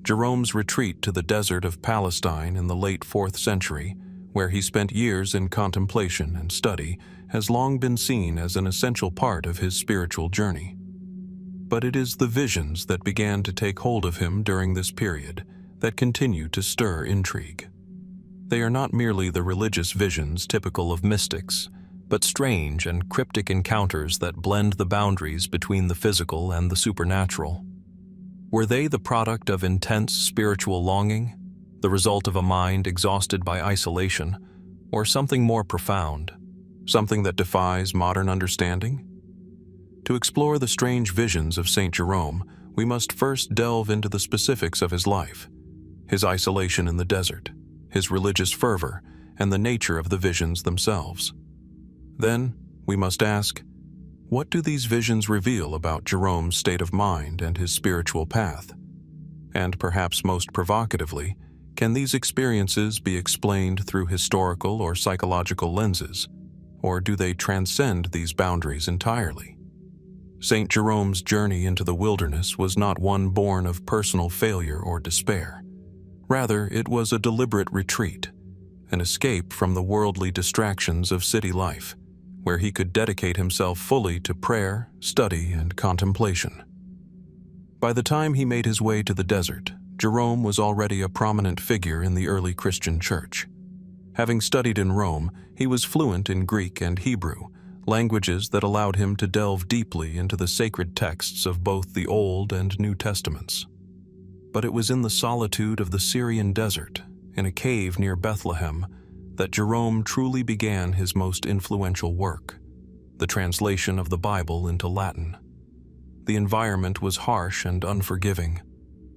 Jerome's retreat to the desert of Palestine in the late 4th century, where he spent years in contemplation and study, has long been seen as an essential part of his spiritual journey. But it is the visions that began to take hold of him during this period that continue to stir intrigue. They are not merely the religious visions typical of mystics, but strange and cryptic encounters that blend the boundaries between the physical and the supernatural. Were they the product of intense spiritual longing, the result of a mind exhausted by isolation, or something more profound, something that defies modern understanding? To explore the strange visions of Saint Jerome, we must first delve into the specifics of his life, his isolation in the desert, his religious fervor, and the nature of the visions themselves. Then, we must ask, what do these visions reveal about Jerome's state of mind and his spiritual path? And perhaps most provocatively, can these experiences be explained through historical or psychological lenses, or do they transcend these boundaries entirely? Saint Jerome's journey into the wilderness was not one born of personal failure or despair. Rather, it was a deliberate retreat, an escape from the worldly distractions of city life, where he could dedicate himself fully to prayer, study, and contemplation. By the time he made his way to the desert, Jerome was already a prominent figure in the early Christian church. Having studied in Rome, he was fluent in Greek and Hebrew, languages that allowed him to delve deeply into the sacred texts of both the Old and New Testaments. But it was in the solitude of the Syrian desert, in a cave near Bethlehem, that Jerome truly began his most influential work, the translation of the Bible into Latin. The environment was harsh and unforgiving.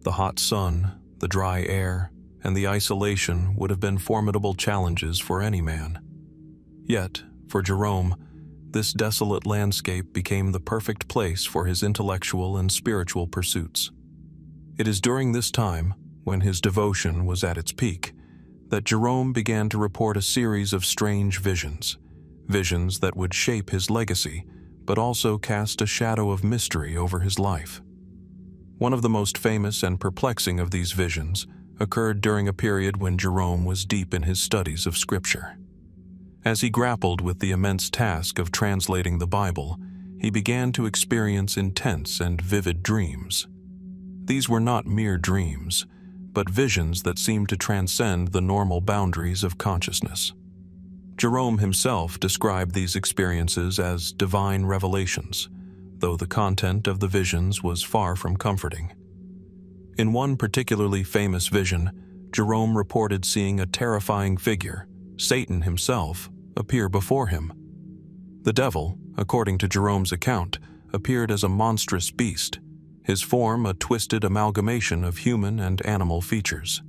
The hot sun, the dry air, and the isolation would have been formidable challenges for any man. Yet, for Jerome, this desolate landscape became the perfect place for his intellectual and spiritual pursuits. It is during this time, when his devotion was at its peak, that Jerome began to report a series of strange visions that would shape his legacy, but also cast a shadow of mystery over his life. One of the most famous and perplexing of these visions occurred during a period when Jerome was deep in his studies of Scripture. As he grappled with the immense task of translating the Bible, he began to experience intense and vivid dreams. These were not mere dreams, but visions that seemed to transcend the normal boundaries of consciousness. Jerome himself described these experiences as divine revelations, though the content of the visions was far from comforting. In one particularly famous vision, Jerome reported seeing a terrifying figure, Satan himself, appear before him. The devil, according to Jerome's account, appeared as a monstrous beast, his form a twisted amalgamation of human and animal features.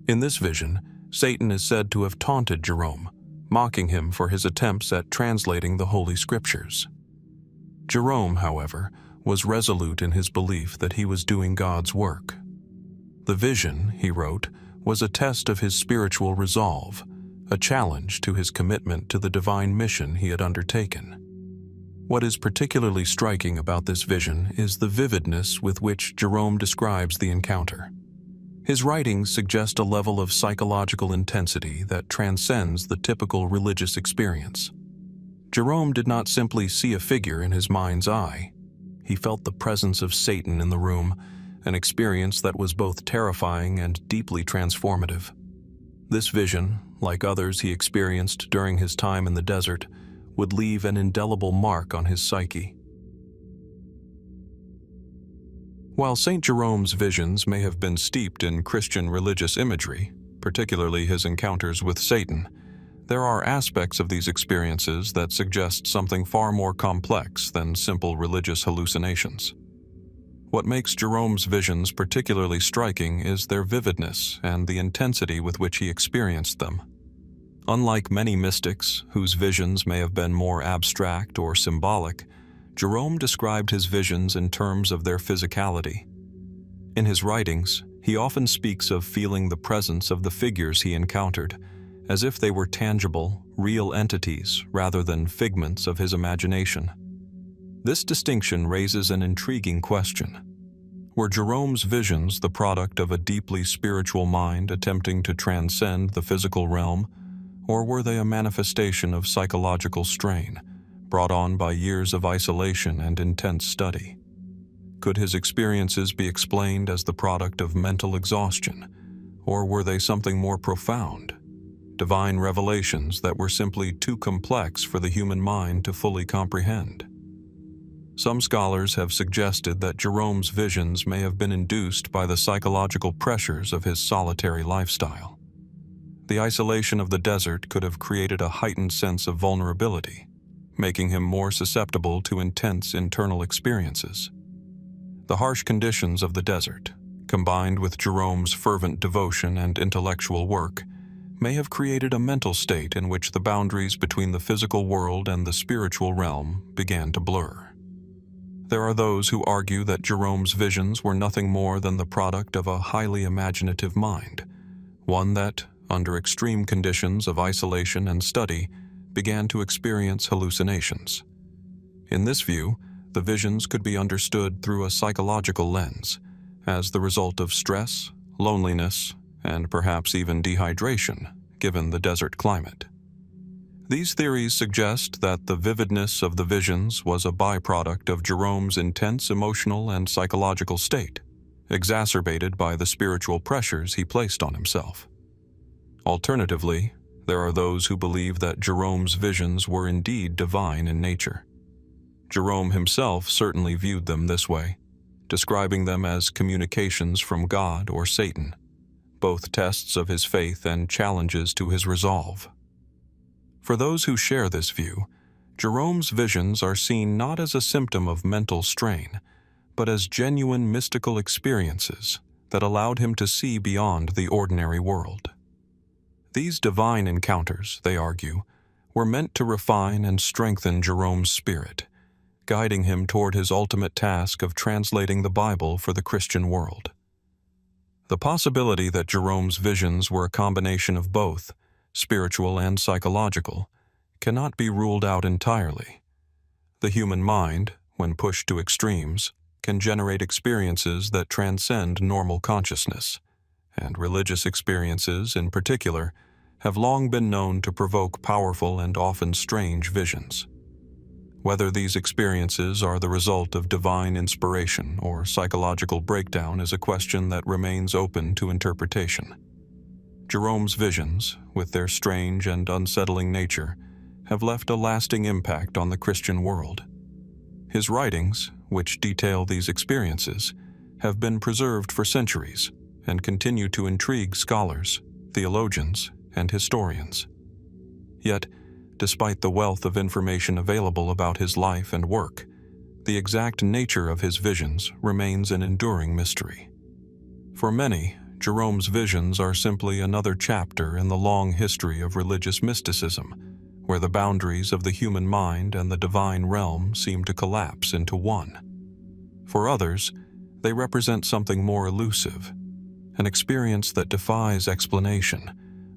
In this vision, Satan is said to have taunted Jerome, mocking him for his attempts at translating the Holy Scriptures. Jerome, however, was resolute in his belief that he was doing God's work. The vision, he wrote, was a test of his spiritual resolve, a challenge to his commitment to the divine mission he had undertaken. What is particularly striking about this vision is the vividness with which Jerome describes the encounter. His writings suggest a level of psychological intensity that transcends the typical religious experience. Jerome did not simply see a figure in his mind's eye. He felt the presence of Satan in the room, an experience that was both terrifying and deeply transformative. This vision, like others he experienced during his time in the desert, would leave an indelible mark on his psyche. While St. Jerome's visions may have been steeped in Christian religious imagery, particularly his encounters with Satan, there are aspects of these experiences that suggest something far more complex than simple religious hallucinations. What makes Jerome's visions particularly striking is their vividness and the intensity with which he experienced them. Unlike many mystics, whose visions may have been more abstract or symbolic, Jerome described his visions in terms of their physicality. In his writings, he often speaks of feeling the presence of the figures he encountered, as if they were tangible, real entities rather than figments of his imagination. This distinction raises an intriguing question. Were Jerome's visions the product of a deeply spiritual mind attempting to transcend the physical realm, or were they a manifestation of psychological strain, brought on by years of isolation and intense study? Could his experiences be explained as the product of mental exhaustion, or were they something more profound, divine revelations that were simply too complex for the human mind to fully comprehend? Some scholars have suggested that Jerome's visions may have been induced by the psychological pressures of his solitary lifestyle. The isolation of the desert could have created a heightened sense of vulnerability, making him more susceptible to intense internal experiences. The harsh conditions of the desert, combined with Jerome's fervent devotion and intellectual work, may have created a mental state in which the boundaries between the physical world and the spiritual realm began to blur. There are those who argue that Jerome's visions were nothing more than the product of a highly imaginative mind, one that, under extreme conditions of isolation and study, began to experience hallucinations. In this view, the visions could be understood through a psychological lens, as the result of stress, loneliness, and perhaps even dehydration, given the desert climate. These theories suggest that the vividness of the visions was a byproduct of Jerome's intense emotional and psychological state, exacerbated by the spiritual pressures he placed on himself. Alternatively, there are those who believe that Jerome's visions were indeed divine in nature. Jerome himself certainly viewed them this way, describing them as communications from God or Satan, both tests of his faith and challenges to his resolve. For those who share this view, Jerome's visions are seen not as a symptom of mental strain, but as genuine mystical experiences that allowed him to see beyond the ordinary world. These divine encounters, they argue, were meant to refine and strengthen Jerome's spirit, guiding him toward his ultimate task of translating the Bible for the Christian world. The possibility that Jerome's visions were a combination of both, spiritual and psychological, cannot be ruled out entirely. The human mind, when pushed to extremes, can generate experiences that transcend normal consciousness, and religious experiences, in particular, have long been known to provoke powerful and often strange visions. Whether these experiences are the result of divine inspiration or psychological breakdown is a question that remains open to interpretation. Jerome's visions, with their strange and unsettling nature, have left a lasting impact on the Christian world. His writings, which detail these experiences, have been preserved for centuries and continue to intrigue scholars, theologians, and historians. Yet, despite the wealth of information available about his life and work, the exact nature of his visions remains an enduring mystery. For many, Jerome's visions are simply another chapter in the long history of religious mysticism, where the boundaries of the human mind and the divine realm seem to collapse into one. For others, they represent something more elusive, an experience that defies explanation,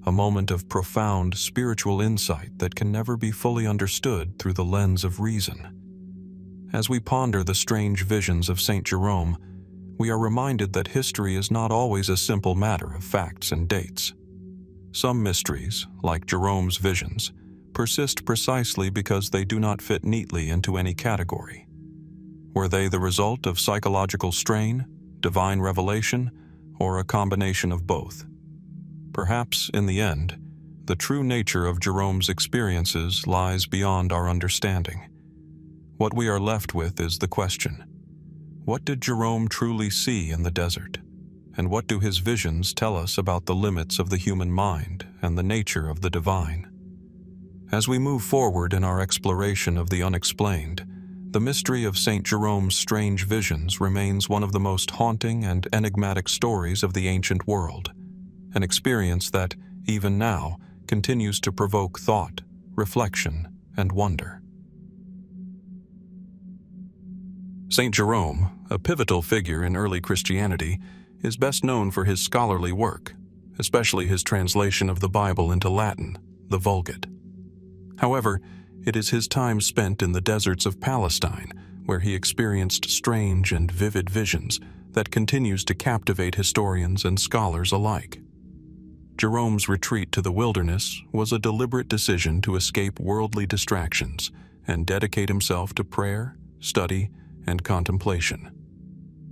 a moment of profound spiritual insight that can never be fully understood through the lens of reason. As we ponder the strange visions of St. Jerome, we are reminded that history is not always a simple matter of facts and dates. Some mysteries, like Jerome's visions, persist precisely because they do not fit neatly into any category. Were they the result of psychological strain, divine revelation, or a combination of both? Perhaps, in the end, the true nature of Jerome's experiences lies beyond our understanding. What we are left with is the question: what did Jerome truly see in the desert? And what do his visions tell us about the limits of the human mind and the nature of the divine? As we move forward in our exploration of the unexplained, the mystery of St. Jerome's strange visions remains one of the most haunting and enigmatic stories of the ancient world, an experience that, even now, continues to provoke thought, reflection, and wonder. St. Jerome, a pivotal figure in early Christianity, is best known for his scholarly work, especially his translation of the Bible into Latin, the Vulgate. However, it is his time spent in the deserts of Palestine, where he experienced strange and vivid visions, that continues to captivate historians and scholars alike. Jerome's retreat to the wilderness was a deliberate decision to escape worldly distractions and dedicate himself to prayer, study, and contemplation.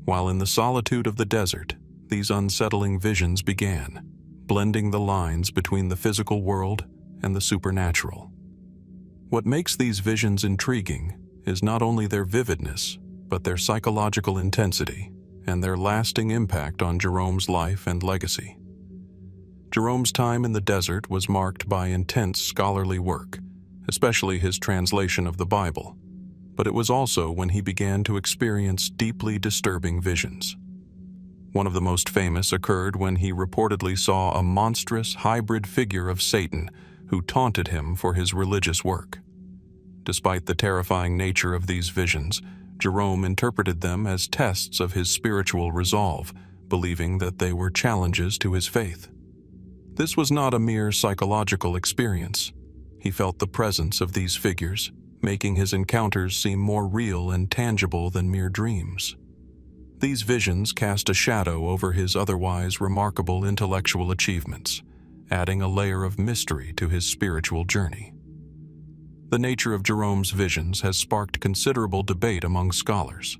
While in the solitude of the desert, these unsettling visions began, blending the lines between the physical world and the supernatural. What makes these visions intriguing is not only their vividness, but their psychological intensity and their lasting impact on Jerome's life and legacy. Jerome's time in the desert was marked by intense scholarly work, especially his translation of the Bible, but it was also when he began to experience deeply disturbing visions. One of the most famous occurred when he reportedly saw a monstrous hybrid figure of Satan who taunted him for his religious work. Despite the terrifying nature of these visions, Jerome interpreted them as tests of his spiritual resolve, believing that they were challenges to his faith. This was not a mere psychological experience. He felt the presence of these figures, making his encounters seem more real and tangible than mere dreams. These visions cast a shadow over his otherwise remarkable intellectual achievements, adding a layer of mystery to his spiritual journey. The nature of Jerome's visions has sparked considerable debate among scholars.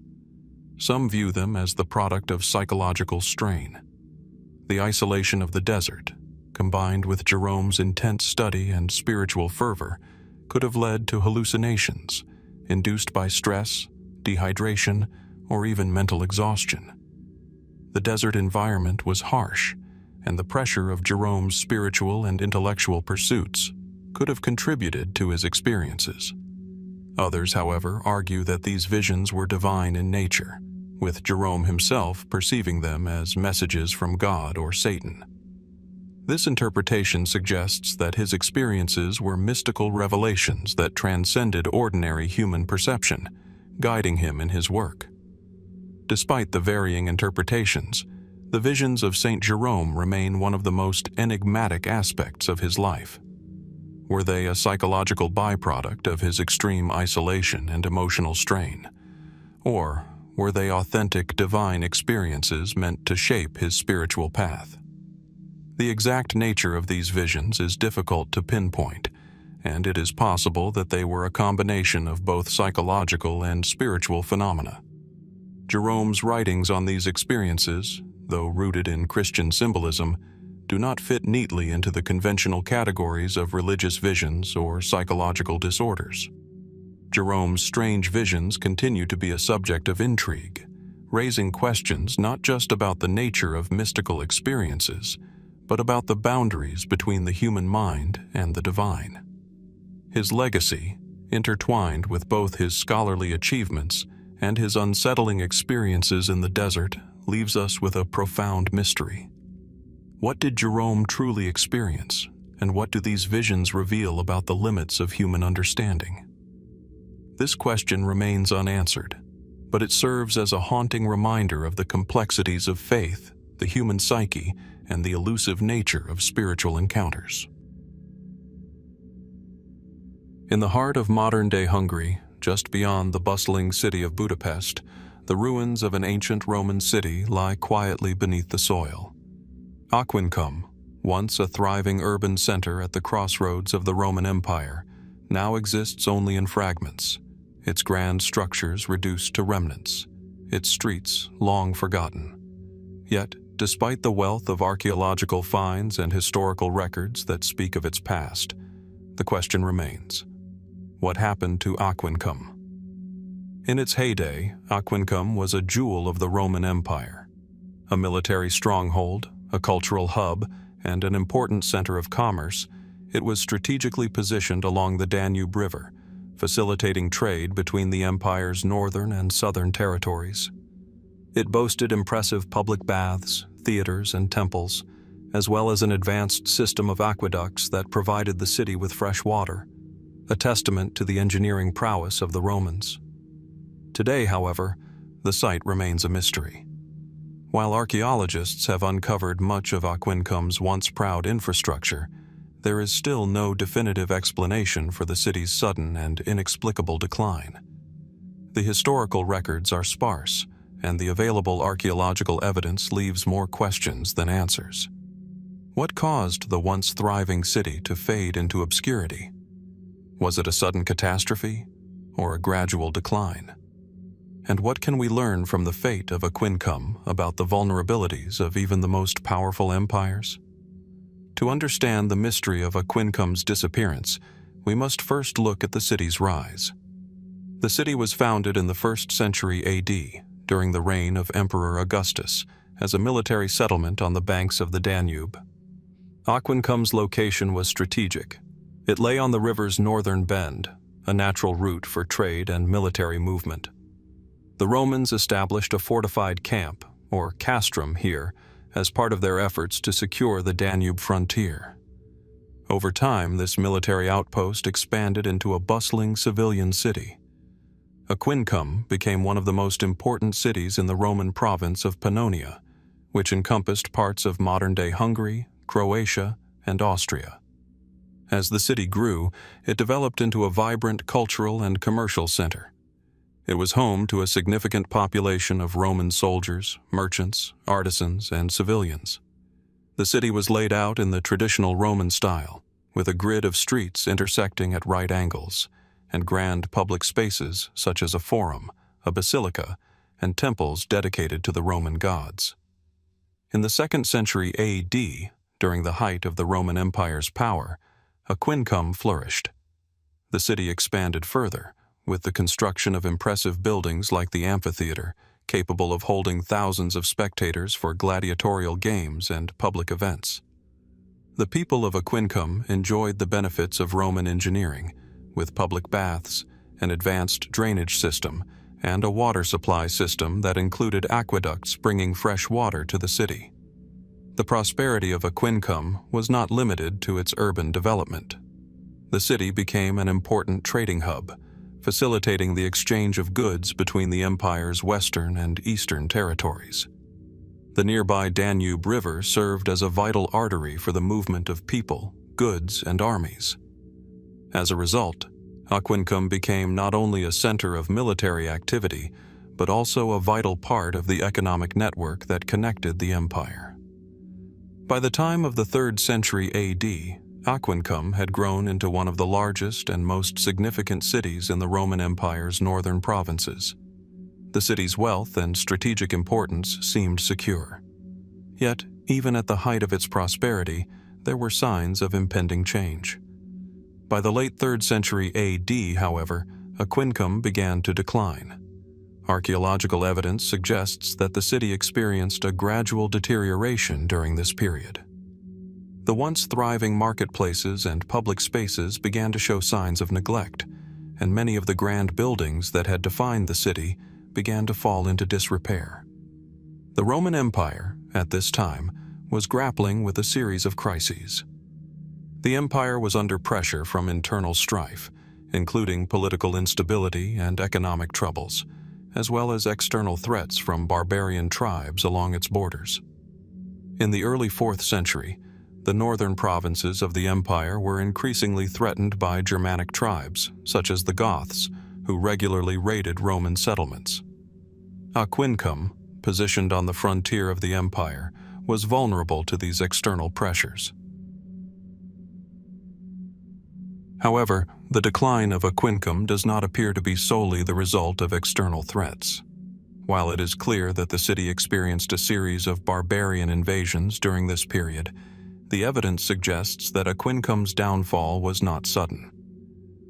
Some view them as the product of psychological strain. The isolation of the desert, combined with Jerome's intense study and spiritual fervor, could have led to hallucinations induced by stress, dehydration, or even mental exhaustion. The desert environment was harsh, and the pressure of Jerome's spiritual and intellectual pursuits could have contributed to his experiences. Others, however, argue that these visions were divine in nature, with Jerome himself perceiving them as messages from God or Satan. This interpretation suggests that his experiences were mystical revelations that transcended ordinary human perception, guiding him in his work. Despite the varying interpretations, the visions of Saint Jerome remain one of the most enigmatic aspects of his life. Were they a psychological byproduct of his extreme isolation and emotional strain? Or were they authentic divine experiences meant to shape his spiritual path? The exact nature of these visions is difficult to pinpoint, and it is possible that they were a combination of both psychological and spiritual phenomena. Jerome's writings on these experiences, though rooted in Christian symbolism, do not fit neatly into the conventional categories of religious visions or psychological disorders. Jerome's strange visions continue to be a subject of intrigue, raising questions not just about the nature of mystical experiences, but about the boundaries between the human mind and the divine. His legacy, intertwined with both his scholarly achievements and his unsettling experiences in the desert, leaves us with a profound mystery. What did Jerome truly experience, and what do these visions reveal about the limits of human understanding? This question remains unanswered, but it serves as a haunting reminder of the complexities of faith, the human psyche, and the elusive nature of spiritual encounters. In the heart of modern-day Hungary, just beyond the bustling city of Budapest, the ruins of an ancient Roman city lie quietly beneath the soil. Aquincum, once a thriving urban center at the crossroads of the Roman Empire, now exists only in fragments, its grand structures reduced to remnants, its streets long forgotten. Yet, despite the wealth of archaeological finds and historical records that speak of its past, the question remains: what happened to Aquincum? In its heyday, Aquincum was a jewel of the Roman Empire. A military stronghold, a cultural hub, and an important center of commerce, it was strategically positioned along the Danube River, facilitating trade between the empire's northern and southern territories. It boasted impressive public baths, theaters, and temples, as well as an advanced system of aqueducts that provided the city with fresh water, a testament to the engineering prowess of the Romans. Today, however, the site remains a mystery. While archaeologists have uncovered much of Aquincum's once proud infrastructure, there is still no definitive explanation for the city's sudden and inexplicable decline. The historical records are sparse, and the available archaeological evidence leaves more questions than answers. What caused the once thriving city to fade into obscurity? Was it a sudden catastrophe, or a gradual decline? And what can we learn from the fate of Aquincum about the vulnerabilities of even the most powerful empires? To understand the mystery of Aquincum's disappearance, we must first look at the city's rise. The city was founded in the 1st century AD, during the reign of Emperor Augustus, as a military settlement on the banks of the Danube. Aquincum's location was strategic. It lay on the river's northern bend, a natural route for trade and military movement. The Romans established a fortified camp, or castrum, here, as part of their efforts to secure the Danube frontier. Over time, this military outpost expanded into a bustling civilian city. Aquincum became one of the most important cities in the Roman province of Pannonia, which encompassed parts of modern-day Hungary, Croatia, and Austria. As the city grew, it developed into a vibrant cultural and commercial center. It was home to a significant population of Roman soldiers, merchants, artisans, and civilians. The city was laid out in the traditional Roman style, with a grid of streets intersecting at right angles, and grand public spaces such as a forum, a basilica, and temples dedicated to the Roman gods. In the 2nd century AD, during the height of the Roman Empire's power, Aquincum flourished. The city expanded further, with the construction of impressive buildings like the amphitheater, capable of holding thousands of spectators for gladiatorial games and public events. The people of Aquincum enjoyed the benefits of Roman engineering, with public baths, an advanced drainage system, and a water supply system that included aqueducts bringing fresh water to the city. The prosperity of Aquincum was not limited to its urban development. The city became an important trading hub, facilitating the exchange of goods between the empire's western and eastern territories. The nearby Danube River served as a vital artery for the movement of people, goods, and armies. As a result, Aquincum became not only a center of military activity, but also a vital part of the economic network that connected the empire. By the time of the 3rd century AD, Aquincum had grown into one of the largest and most significant cities in the Roman Empire's northern provinces. The city's wealth and strategic importance seemed secure. Yet, even at the height of its prosperity, there were signs of impending change. By the late 3rd century AD, however, Aquincum began to decline. Archaeological evidence suggests that the city experienced a gradual deterioration during this period. The once thriving marketplaces and public spaces began to show signs of neglect, and many of the grand buildings that had defined the city began to fall into disrepair. The Roman Empire, at this time, was grappling with a series of crises. The empire was under pressure from internal strife, including political instability and economic troubles, as well as external threats from barbarian tribes along its borders. In the early 4th century, the northern provinces of the empire were increasingly threatened by Germanic tribes, such as the Goths, who regularly raided Roman settlements. Aquincum, positioned on the frontier of the empire, was vulnerable to these external pressures. However, the decline of Aquincum does not appear to be solely the result of external threats. While it is clear that the city experienced a series of barbarian invasions during this period, the evidence suggests that Aquincum's downfall was not sudden.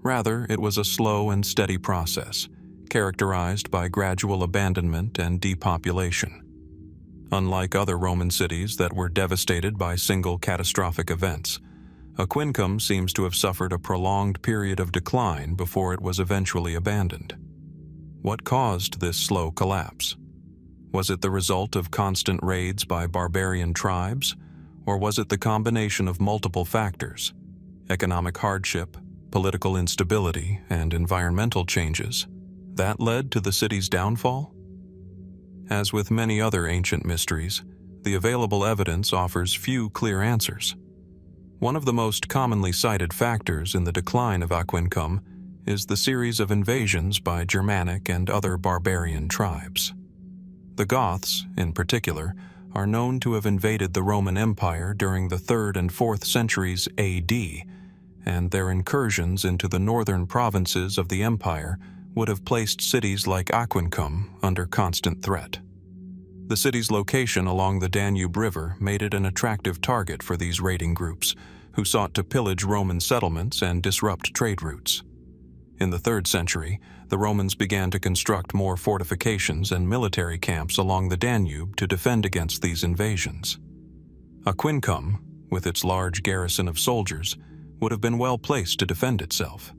Rather, it was a slow and steady process, characterized by gradual abandonment and depopulation. Unlike other Roman cities that were devastated by single catastrophic events, Aquincum seems to have suffered a prolonged period of decline before it was eventually abandoned. What caused this slow collapse? Was it the result of constant raids by barbarian tribes, or was it the combination of multiple factors, economic hardship, political instability, and environmental changes, that led to the city's downfall? as with many other ancient mysteries, the available evidence offers few clear answers. One of the most commonly cited factors in the decline of Aquincum is the series of invasions by Germanic and other barbarian tribes. The Goths, in particular, are known to have invaded the Roman Empire during the 3rd and 4th centuries AD, and their incursions into the northern provinces of the empire would have placed cities like Aquincum under constant threat. The city's location along the Danube River made it an attractive target for these raiding groups, who sought to pillage Roman settlements and disrupt trade routes. In the 3rd century, the Romans began to construct more fortifications and military camps along the Danube to defend against these invasions. Aquincum, with its large garrison of soldiers, would have been well placed to defend itself.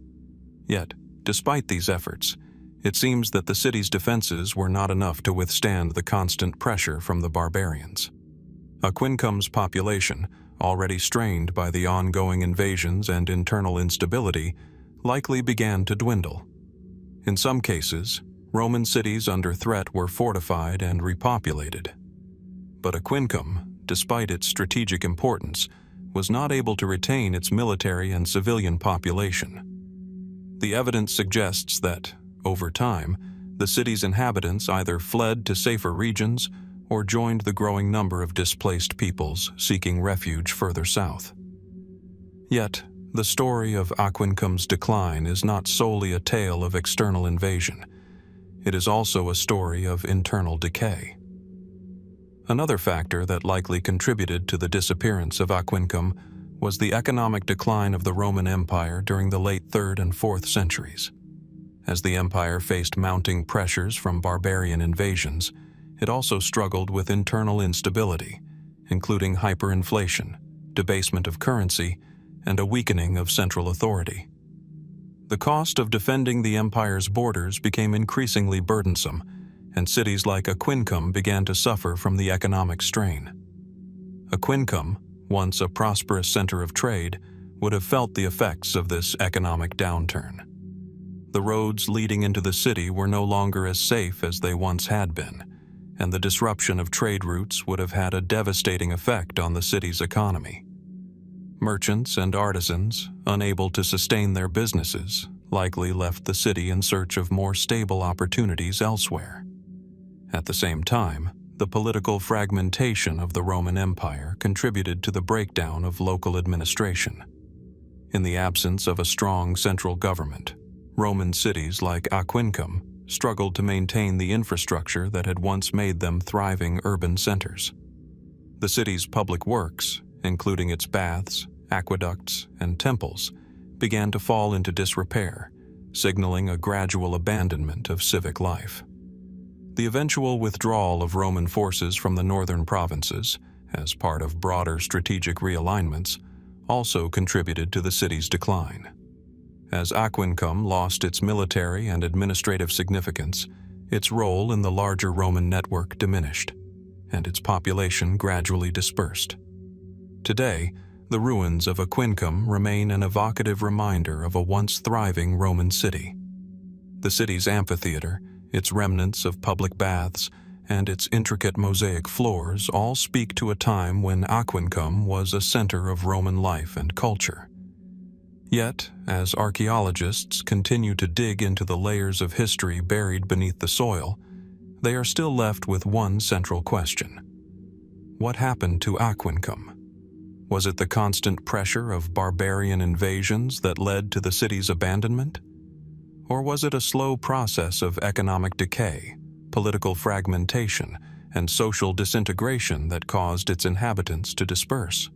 Yet, despite these efforts, it seems that the city's defenses were not enough to withstand the constant pressure from the barbarians. Aquincum's population, already strained by the ongoing invasions and internal instability, likely began to dwindle. In some cases, Roman cities under threat were fortified and repopulated. But Aquincum, despite its strategic importance, was not able to retain its military and civilian population. The evidence suggests that, over time, the city's inhabitants either fled to safer regions or joined the growing number of displaced peoples seeking refuge further south. Yet, the story of Aquincum's decline is not solely a tale of external invasion. It is also a story of internal decay. Another factor that likely contributed to the disappearance of Aquincum was the economic decline of the Roman Empire during the late 3rd and 4th centuries. As the empire faced mounting pressures from barbarian invasions, it also struggled with internal instability, including hyperinflation, debasement of currency, and a weakening of central authority. The cost of defending the empire's borders became increasingly burdensome, and cities like Aquincum began to suffer from the economic strain. Aquincum, once a prosperous center of trade, would have felt the effects of this economic downturn. The roads leading into the city were no longer as safe as they once had been, and the disruption of trade routes would have had a devastating effect on the city's economy. Merchants and artisans, unable to sustain their businesses, likely left the city in search of more stable opportunities elsewhere. At the same time, the political fragmentation of the Roman Empire contributed to the breakdown of local administration. In the absence of a strong central government, Roman cities like Aquincum struggled to maintain the infrastructure that had once made them thriving urban centers. The city's public works, including its baths, aqueducts, and temples, began to fall into disrepair, signaling a gradual abandonment of civic life. The eventual withdrawal of Roman forces from the northern provinces, as part of broader strategic realignments, also contributed to the city's decline. As Aquincum lost its military and administrative significance, its role in the larger Roman network diminished, and its population gradually dispersed. Today, the ruins of Aquincum remain an evocative reminder of a once thriving Roman city. The city's amphitheater, its remnants of public baths, and its intricate mosaic floors all speak to a time when Aquincum was a center of Roman life and culture. Yet, as archaeologists continue to dig into the layers of history buried beneath the soil, they are still left with one central question. What happened to Aquincum? Was it the constant pressure of barbarian invasions that led to the city's abandonment? Or was it a slow process of economic decay, political fragmentation, and social disintegration that caused its inhabitants to disperse?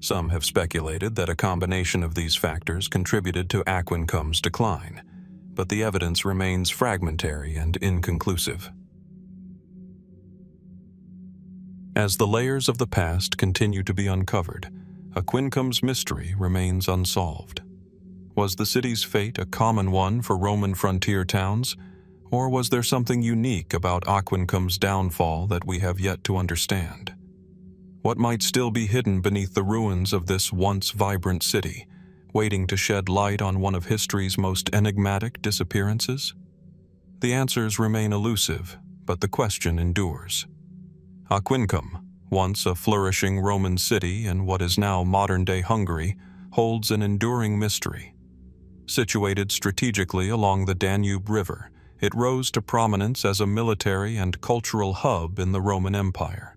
Some have speculated that a combination of these factors contributed to Aquincum's decline, but the evidence remains fragmentary and inconclusive. As the layers of the past continue to be uncovered, Aquincum's mystery remains unsolved. Was the city's fate a common one for Roman frontier towns, or was there something unique about Aquincum's downfall that we have yet to understand? What might still be hidden beneath the ruins of this once vibrant city, waiting to shed light on one of history's most enigmatic disappearances? The answers remain elusive, but the question endures. Aquincum, once a flourishing Roman city in what is now modern-day Hungary, holds an enduring mystery. Situated strategically along the Danube River, it rose to prominence as a military and cultural hub in the Roman Empire.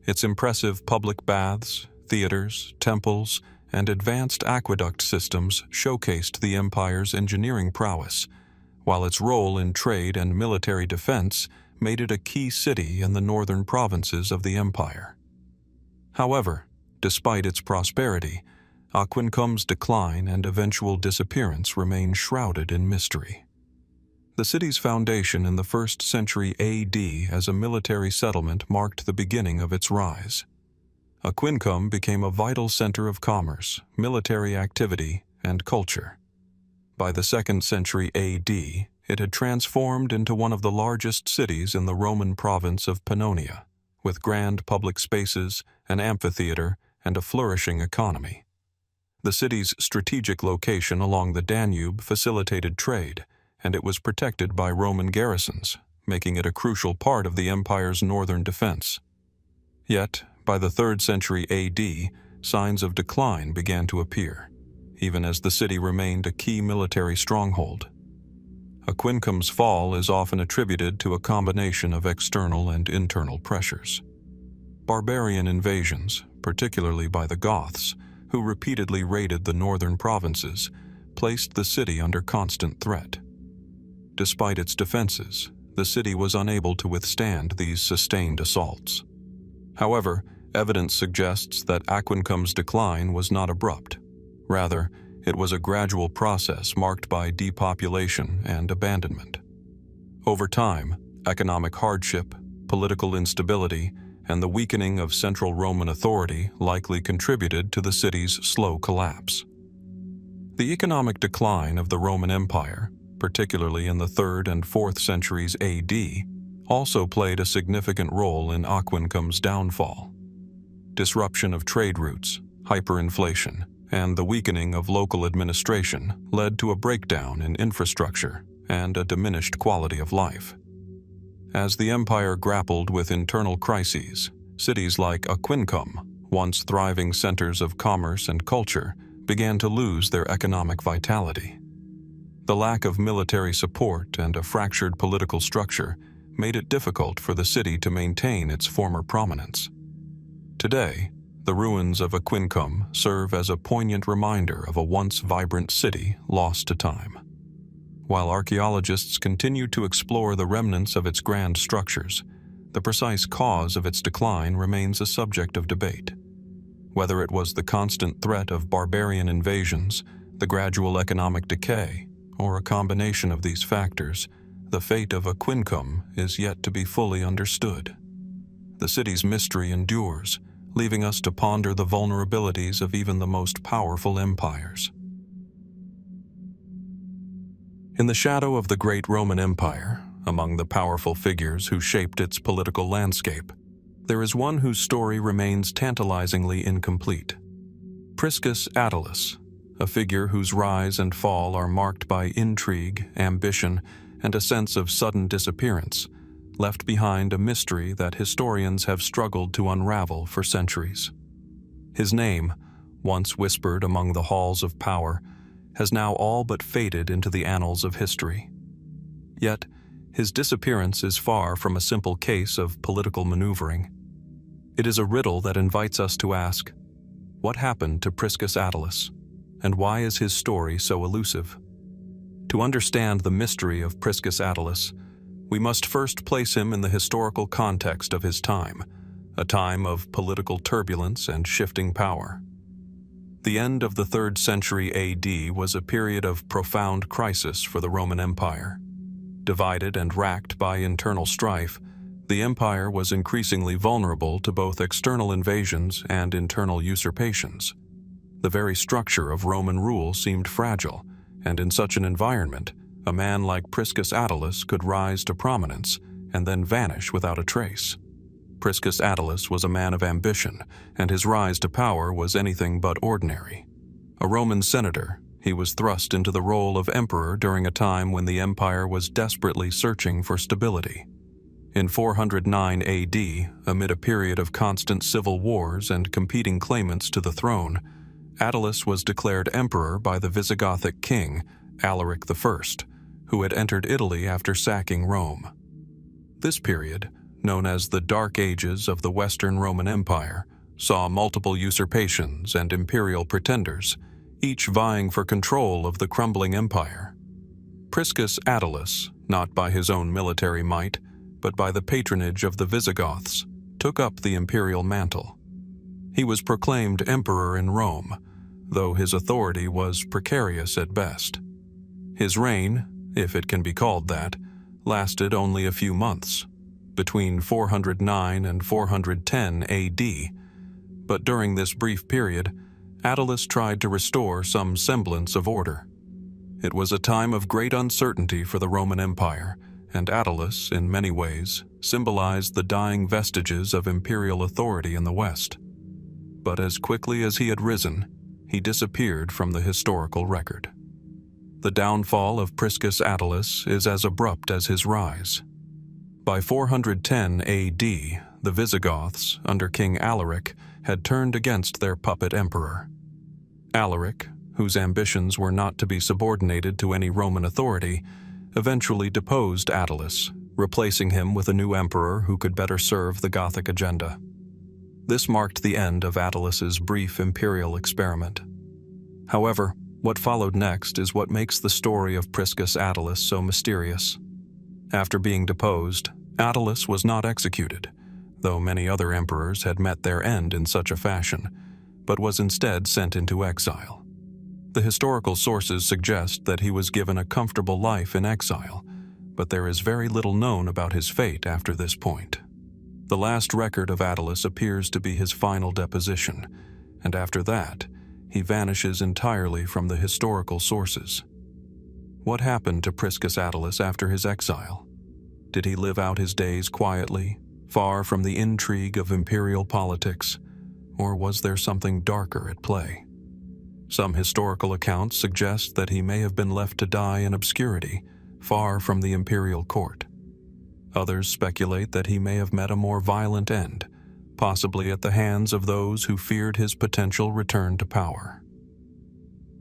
Its impressive public baths, theaters, temples, and advanced aqueduct systems showcased the empire's engineering prowess, while its role in trade and military defense made it a key city in the northern provinces of the empire. However, despite its prosperity, Aquincum's decline and eventual disappearance remain shrouded in mystery. The city's foundation in the 1st century AD as a military settlement marked the beginning of its rise. Aquincum became a vital center of commerce, military activity, and culture. By the 2nd century AD, it had transformed into one of the largest cities in the Roman province of Pannonia, with grand public spaces, an amphitheater, and a flourishing economy. The city's strategic location along the Danube facilitated trade, and it was protected by Roman garrisons, making it a crucial part of the empire's northern defense. Yet, by the 3rd century AD, signs of decline began to appear, even as the city remained a key military stronghold. Aquincum's fall is often attributed to a combination of external and internal pressures. Barbarian invasions, particularly by the Goths, who repeatedly raided the northern provinces, placed the city under constant threat. Despite its defenses, the city was unable to withstand these sustained assaults. However, evidence suggests that Aquincum's decline was not abrupt. Rather, it was a gradual process marked by depopulation and abandonment. Over time, economic hardship, political instability, and the weakening of central Roman authority likely contributed to the city's slow collapse. The economic decline of the Roman Empire, particularly in the 3rd and 4th centuries AD, also played a significant role in Aquincum's downfall. Disruption of trade routes, hyperinflation, and the weakening of local administration led to a breakdown in infrastructure and a diminished quality of life. As the empire grappled with internal crises, cities like Aquincum, once thriving centers of commerce and culture, began to lose their economic vitality. The lack of military support and a fractured political structure made it difficult for the city to maintain its former prominence. Today, the ruins of Aquincum serve as a poignant reminder of a once vibrant city lost to time. While archaeologists continue to explore the remnants of its grand structures, the precise cause of its decline remains a subject of debate. Whether it was the constant threat of barbarian invasions, the gradual economic decay, or a combination of these factors, the fate of Aquincum is yet to be fully understood. The city's mystery endures, leaving us to ponder the vulnerabilities of even the most powerful empires. In the shadow of the great Roman Empire, among the powerful figures who shaped its political landscape, there is one whose story remains tantalizingly incomplete. Priscus Attalus, a figure whose rise and fall are marked by intrigue, ambition, and a sense of sudden disappearance, left behind a mystery that historians have struggled to unravel for centuries. His name, once whispered among the halls of power, has now all but faded into the annals of history. Yet, his disappearance is far from a simple case of political maneuvering. It is a riddle that invites us to ask, what happened to Priscus Attalus, and why is his story so elusive? To understand the mystery of Priscus Attalus, we must first place him in the historical context of his time, a time of political turbulence and shifting power. The end of the 3rd century AD was a period of profound crisis for the Roman Empire. Divided and racked by internal strife, the empire was increasingly vulnerable to both external invasions and internal usurpations. The very structure of Roman rule seemed fragile, and in such an environment, a man like Priscus Attalus could rise to prominence and then vanish without a trace. Priscus Attalus was a man of ambition, and his rise to power was anything but ordinary. A Roman senator, he was thrust into the role of emperor during a time when the empire was desperately searching for stability. In 409 AD, amid a period of constant civil wars and competing claimants to the throne, Attalus was declared emperor by the Visigothic king, Alaric I, who had entered Italy after sacking Rome. This period, known as the Dark Ages of the Western Roman Empire, saw multiple usurpations and imperial pretenders, each vying for control of the crumbling empire. Priscus Attalus, not by his own military might, but by the patronage of the Visigoths, took up the imperial mantle. He was proclaimed emperor in Rome, though his authority was precarious at best. His reign, if it can be called that, lasted only a few months, between 409 and 410 AD, but during this brief period, Attalus tried to restore some semblance of order. It was a time of great uncertainty for the Roman Empire, and Attalus, in many ways, symbolized the dying vestiges of imperial authority in the West. But as quickly as he had risen, he disappeared from the historical record. The downfall of Priscus Attalus is as abrupt as his rise. By 410 AD, the Visigoths, under King Alaric, had turned against their puppet emperor. Alaric, whose ambitions were not to be subordinated to any Roman authority, eventually deposed Attalus, replacing him with a new emperor who could better serve the Gothic agenda. This marked the end of Attalus's brief imperial experiment. However, what followed next is what makes the story of Priscus Attalus so mysterious. After being deposed, Attalus was not executed, though many other emperors had met their end in such a fashion, but was instead sent into exile. The historical sources suggest that he was given a comfortable life in exile, but there is very little known about his fate after this point. The last record of Attalus appears to be his final deposition, and after that, he vanishes entirely from the historical sources. What happened to Priscus Attalus after his exile? Did he live out his days quietly, far from the intrigue of imperial politics, or was there something darker at play? Some historical accounts suggest that he may have been left to die in obscurity, far from the imperial court. Others speculate that he may have met a more violent end, possibly at the hands of those who feared his potential return to power.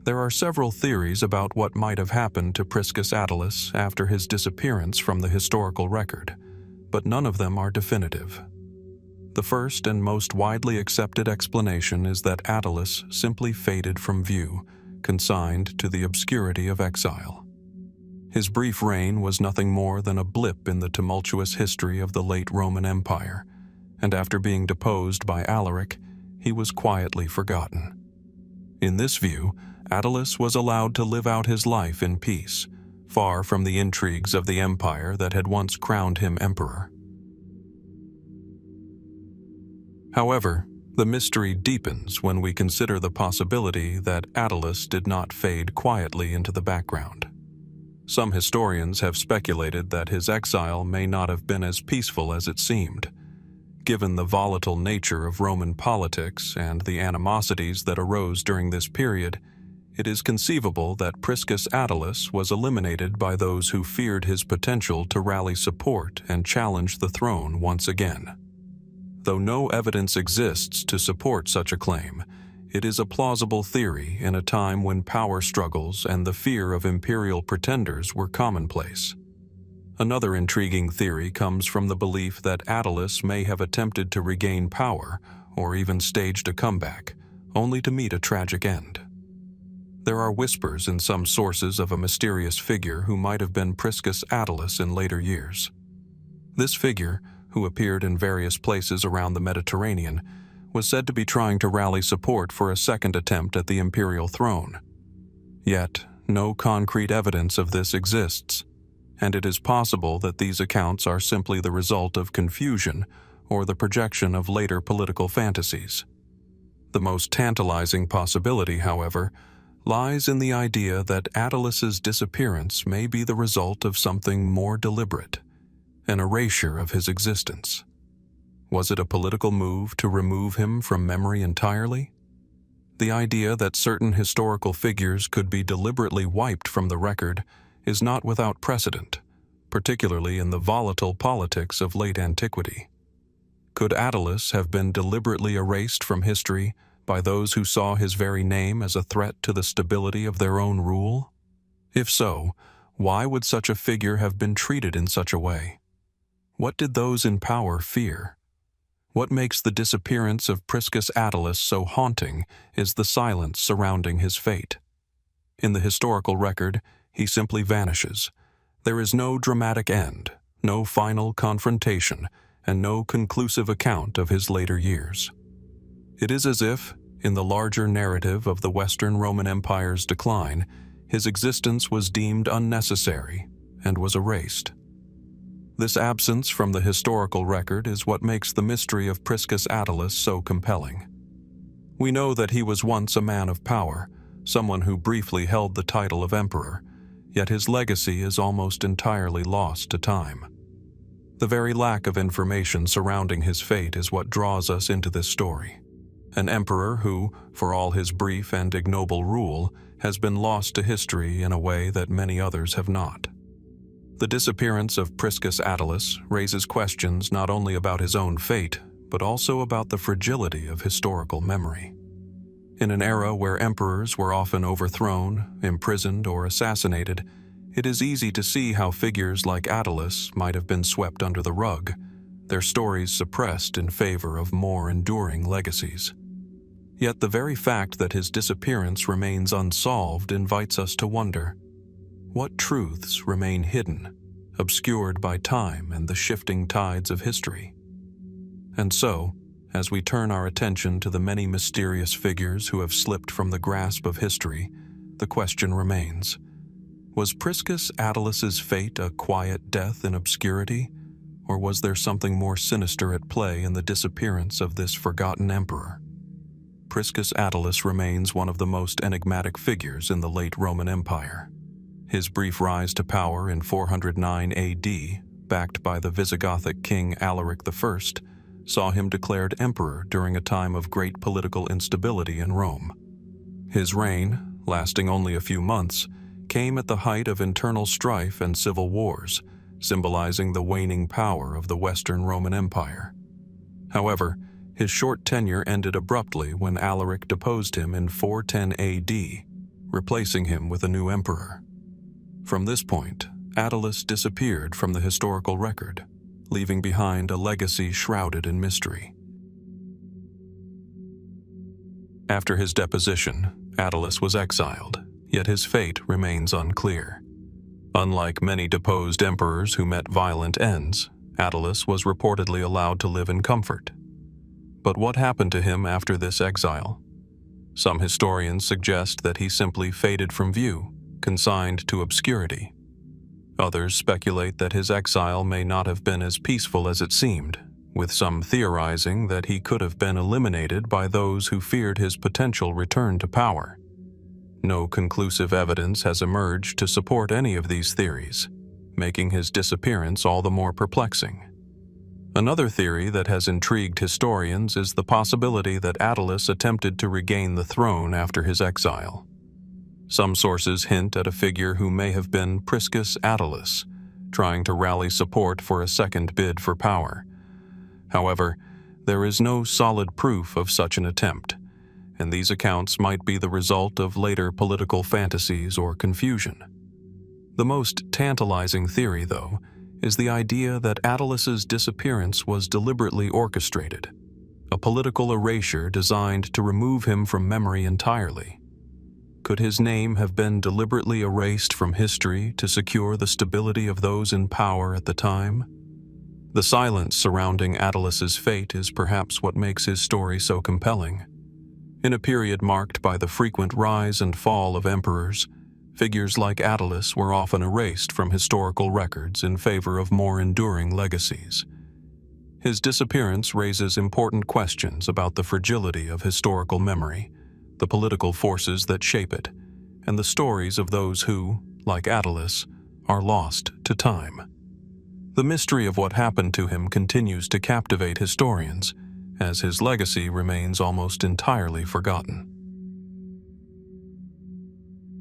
There are several theories about what might have happened to Priscus Attalus after his disappearance from the historical record, but none of them are definitive. The first and most widely accepted explanation is that Attalus simply faded from view, consigned to the obscurity of exile. His brief reign was nothing more than a blip in the tumultuous history of the late Roman Empire, and after being deposed by Alaric, he was quietly forgotten. In this view, Attalus was allowed to live out his life in peace, far from the intrigues of the empire that had once crowned him emperor. However, the mystery deepens when we consider the possibility that Attalus did not fade quietly into the background. Some historians have speculated that his exile may not have been as peaceful as it seemed. Given the volatile nature of Roman politics and the animosities that arose during this period, it is conceivable that Priscus Attalus was eliminated by those who feared his potential to rally support and challenge the throne once again. Though no evidence exists to support such a claim, it is a plausible theory in a time when power struggles and the fear of imperial pretenders were commonplace. Another intriguing theory comes from the belief that Attalus may have attempted to regain power or even staged a comeback, only to meet a tragic end. There are whispers in some sources of a mysterious figure who might have been Priscus Attalus in later years. This figure, who appeared in various places around the Mediterranean, was said to be trying to rally support for a second attempt at the imperial throne. Yet, no concrete evidence of this exists, and it is possible that these accounts are simply the result of confusion or the projection of later political fantasies. The most tantalizing possibility, however, lies in the idea that Attalus's disappearance may be the result of something more deliberate, an erasure of his existence. Was it a political move to remove him from memory entirely? The idea that certain historical figures could be deliberately wiped from the record is not without precedent, particularly in the volatile politics of late antiquity. Could Attalus have been deliberately erased from history by those who saw his very name as a threat to the stability of their own rule? If so, why would such a figure have been treated in such a way? What did those in power fear? What makes the disappearance of Priscus Attalus so haunting is the silence surrounding his fate. In the historical record, he simply vanishes. There is no dramatic end, no final confrontation, and no conclusive account of his later years. It is as if, in the larger narrative of the Western Roman Empire's decline, his existence was deemed unnecessary and was erased. This absence from the historical record is what makes the mystery of Priscus Attalus so compelling. We know that he was once a man of power, someone who briefly held the title of emperor, yet his legacy is almost entirely lost to time. The very lack of information surrounding his fate is what draws us into this story. An emperor who, for all his brief and ignoble rule, has been lost to history in a way that many others have not. The disappearance of Priscus Attalus raises questions not only about his own fate, but also about the fragility of historical memory. In an era where emperors were often overthrown, imprisoned, or assassinated, it is easy to see how figures like Attalus might have been swept under the rug, their stories suppressed in favor of more enduring legacies. Yet the very fact that his disappearance remains unsolved invites us to wonder, what truths remain hidden, obscured by time and the shifting tides of history? And so, as we turn our attention to the many mysterious figures who have slipped from the grasp of history, the question remains, was Priscus Attalus's fate a quiet death in obscurity, or was there something more sinister at play in the disappearance of this forgotten emperor? Priscus Attalus remains one of the most enigmatic figures in the late Roman Empire. His brief rise to power in 409 AD, backed by the Visigothic king Alaric I, saw him declared emperor during a time of great political instability in Rome. His reign, lasting only a few months, came at the height of internal strife and civil wars, symbolizing the waning power of the Western Roman Empire. However, his short tenure ended abruptly when Alaric deposed him in 410 AD, replacing him with a new emperor. From this point, Attalus disappeared from the historical record, leaving behind a legacy shrouded in mystery. After his deposition, Attalus was exiled, yet his fate remains unclear. Unlike many deposed emperors who met violent ends, Attalus was reportedly allowed to live in comfort. But what happened to him after this exile? Some historians suggest that he simply faded from view, consigned to obscurity. Others speculate that his exile may not have been as peaceful as it seemed, with some theorizing that he could have been eliminated by those who feared his potential return to power. No conclusive evidence has emerged to support any of these theories, making his disappearance all the more perplexing. Another theory that has intrigued historians is the possibility that Attalus attempted to regain the throne after his exile. Some sources hint at a figure who may have been Priscus Attalus, trying to rally support for a second bid for power. However, there is no solid proof of such an attempt, and these accounts might be the result of later political fantasies or confusion. The most tantalizing theory, though, is the idea that Attalus's disappearance was deliberately orchestrated, a political erasure designed to remove him from memory entirely. Could his name have been deliberately erased from history to secure the stability of those in power at the time? The silence surrounding Attalus's fate is perhaps what makes his story so compelling. In a period marked by the frequent rise and fall of emperors, figures like Attalus were often erased from historical records in favor of more enduring legacies. His disappearance raises important questions about the fragility of historical memory, the political forces that shape it, and the stories of those who, like Attalus, are lost to time. The mystery of what happened to him continues to captivate historians, as his legacy remains almost entirely forgotten.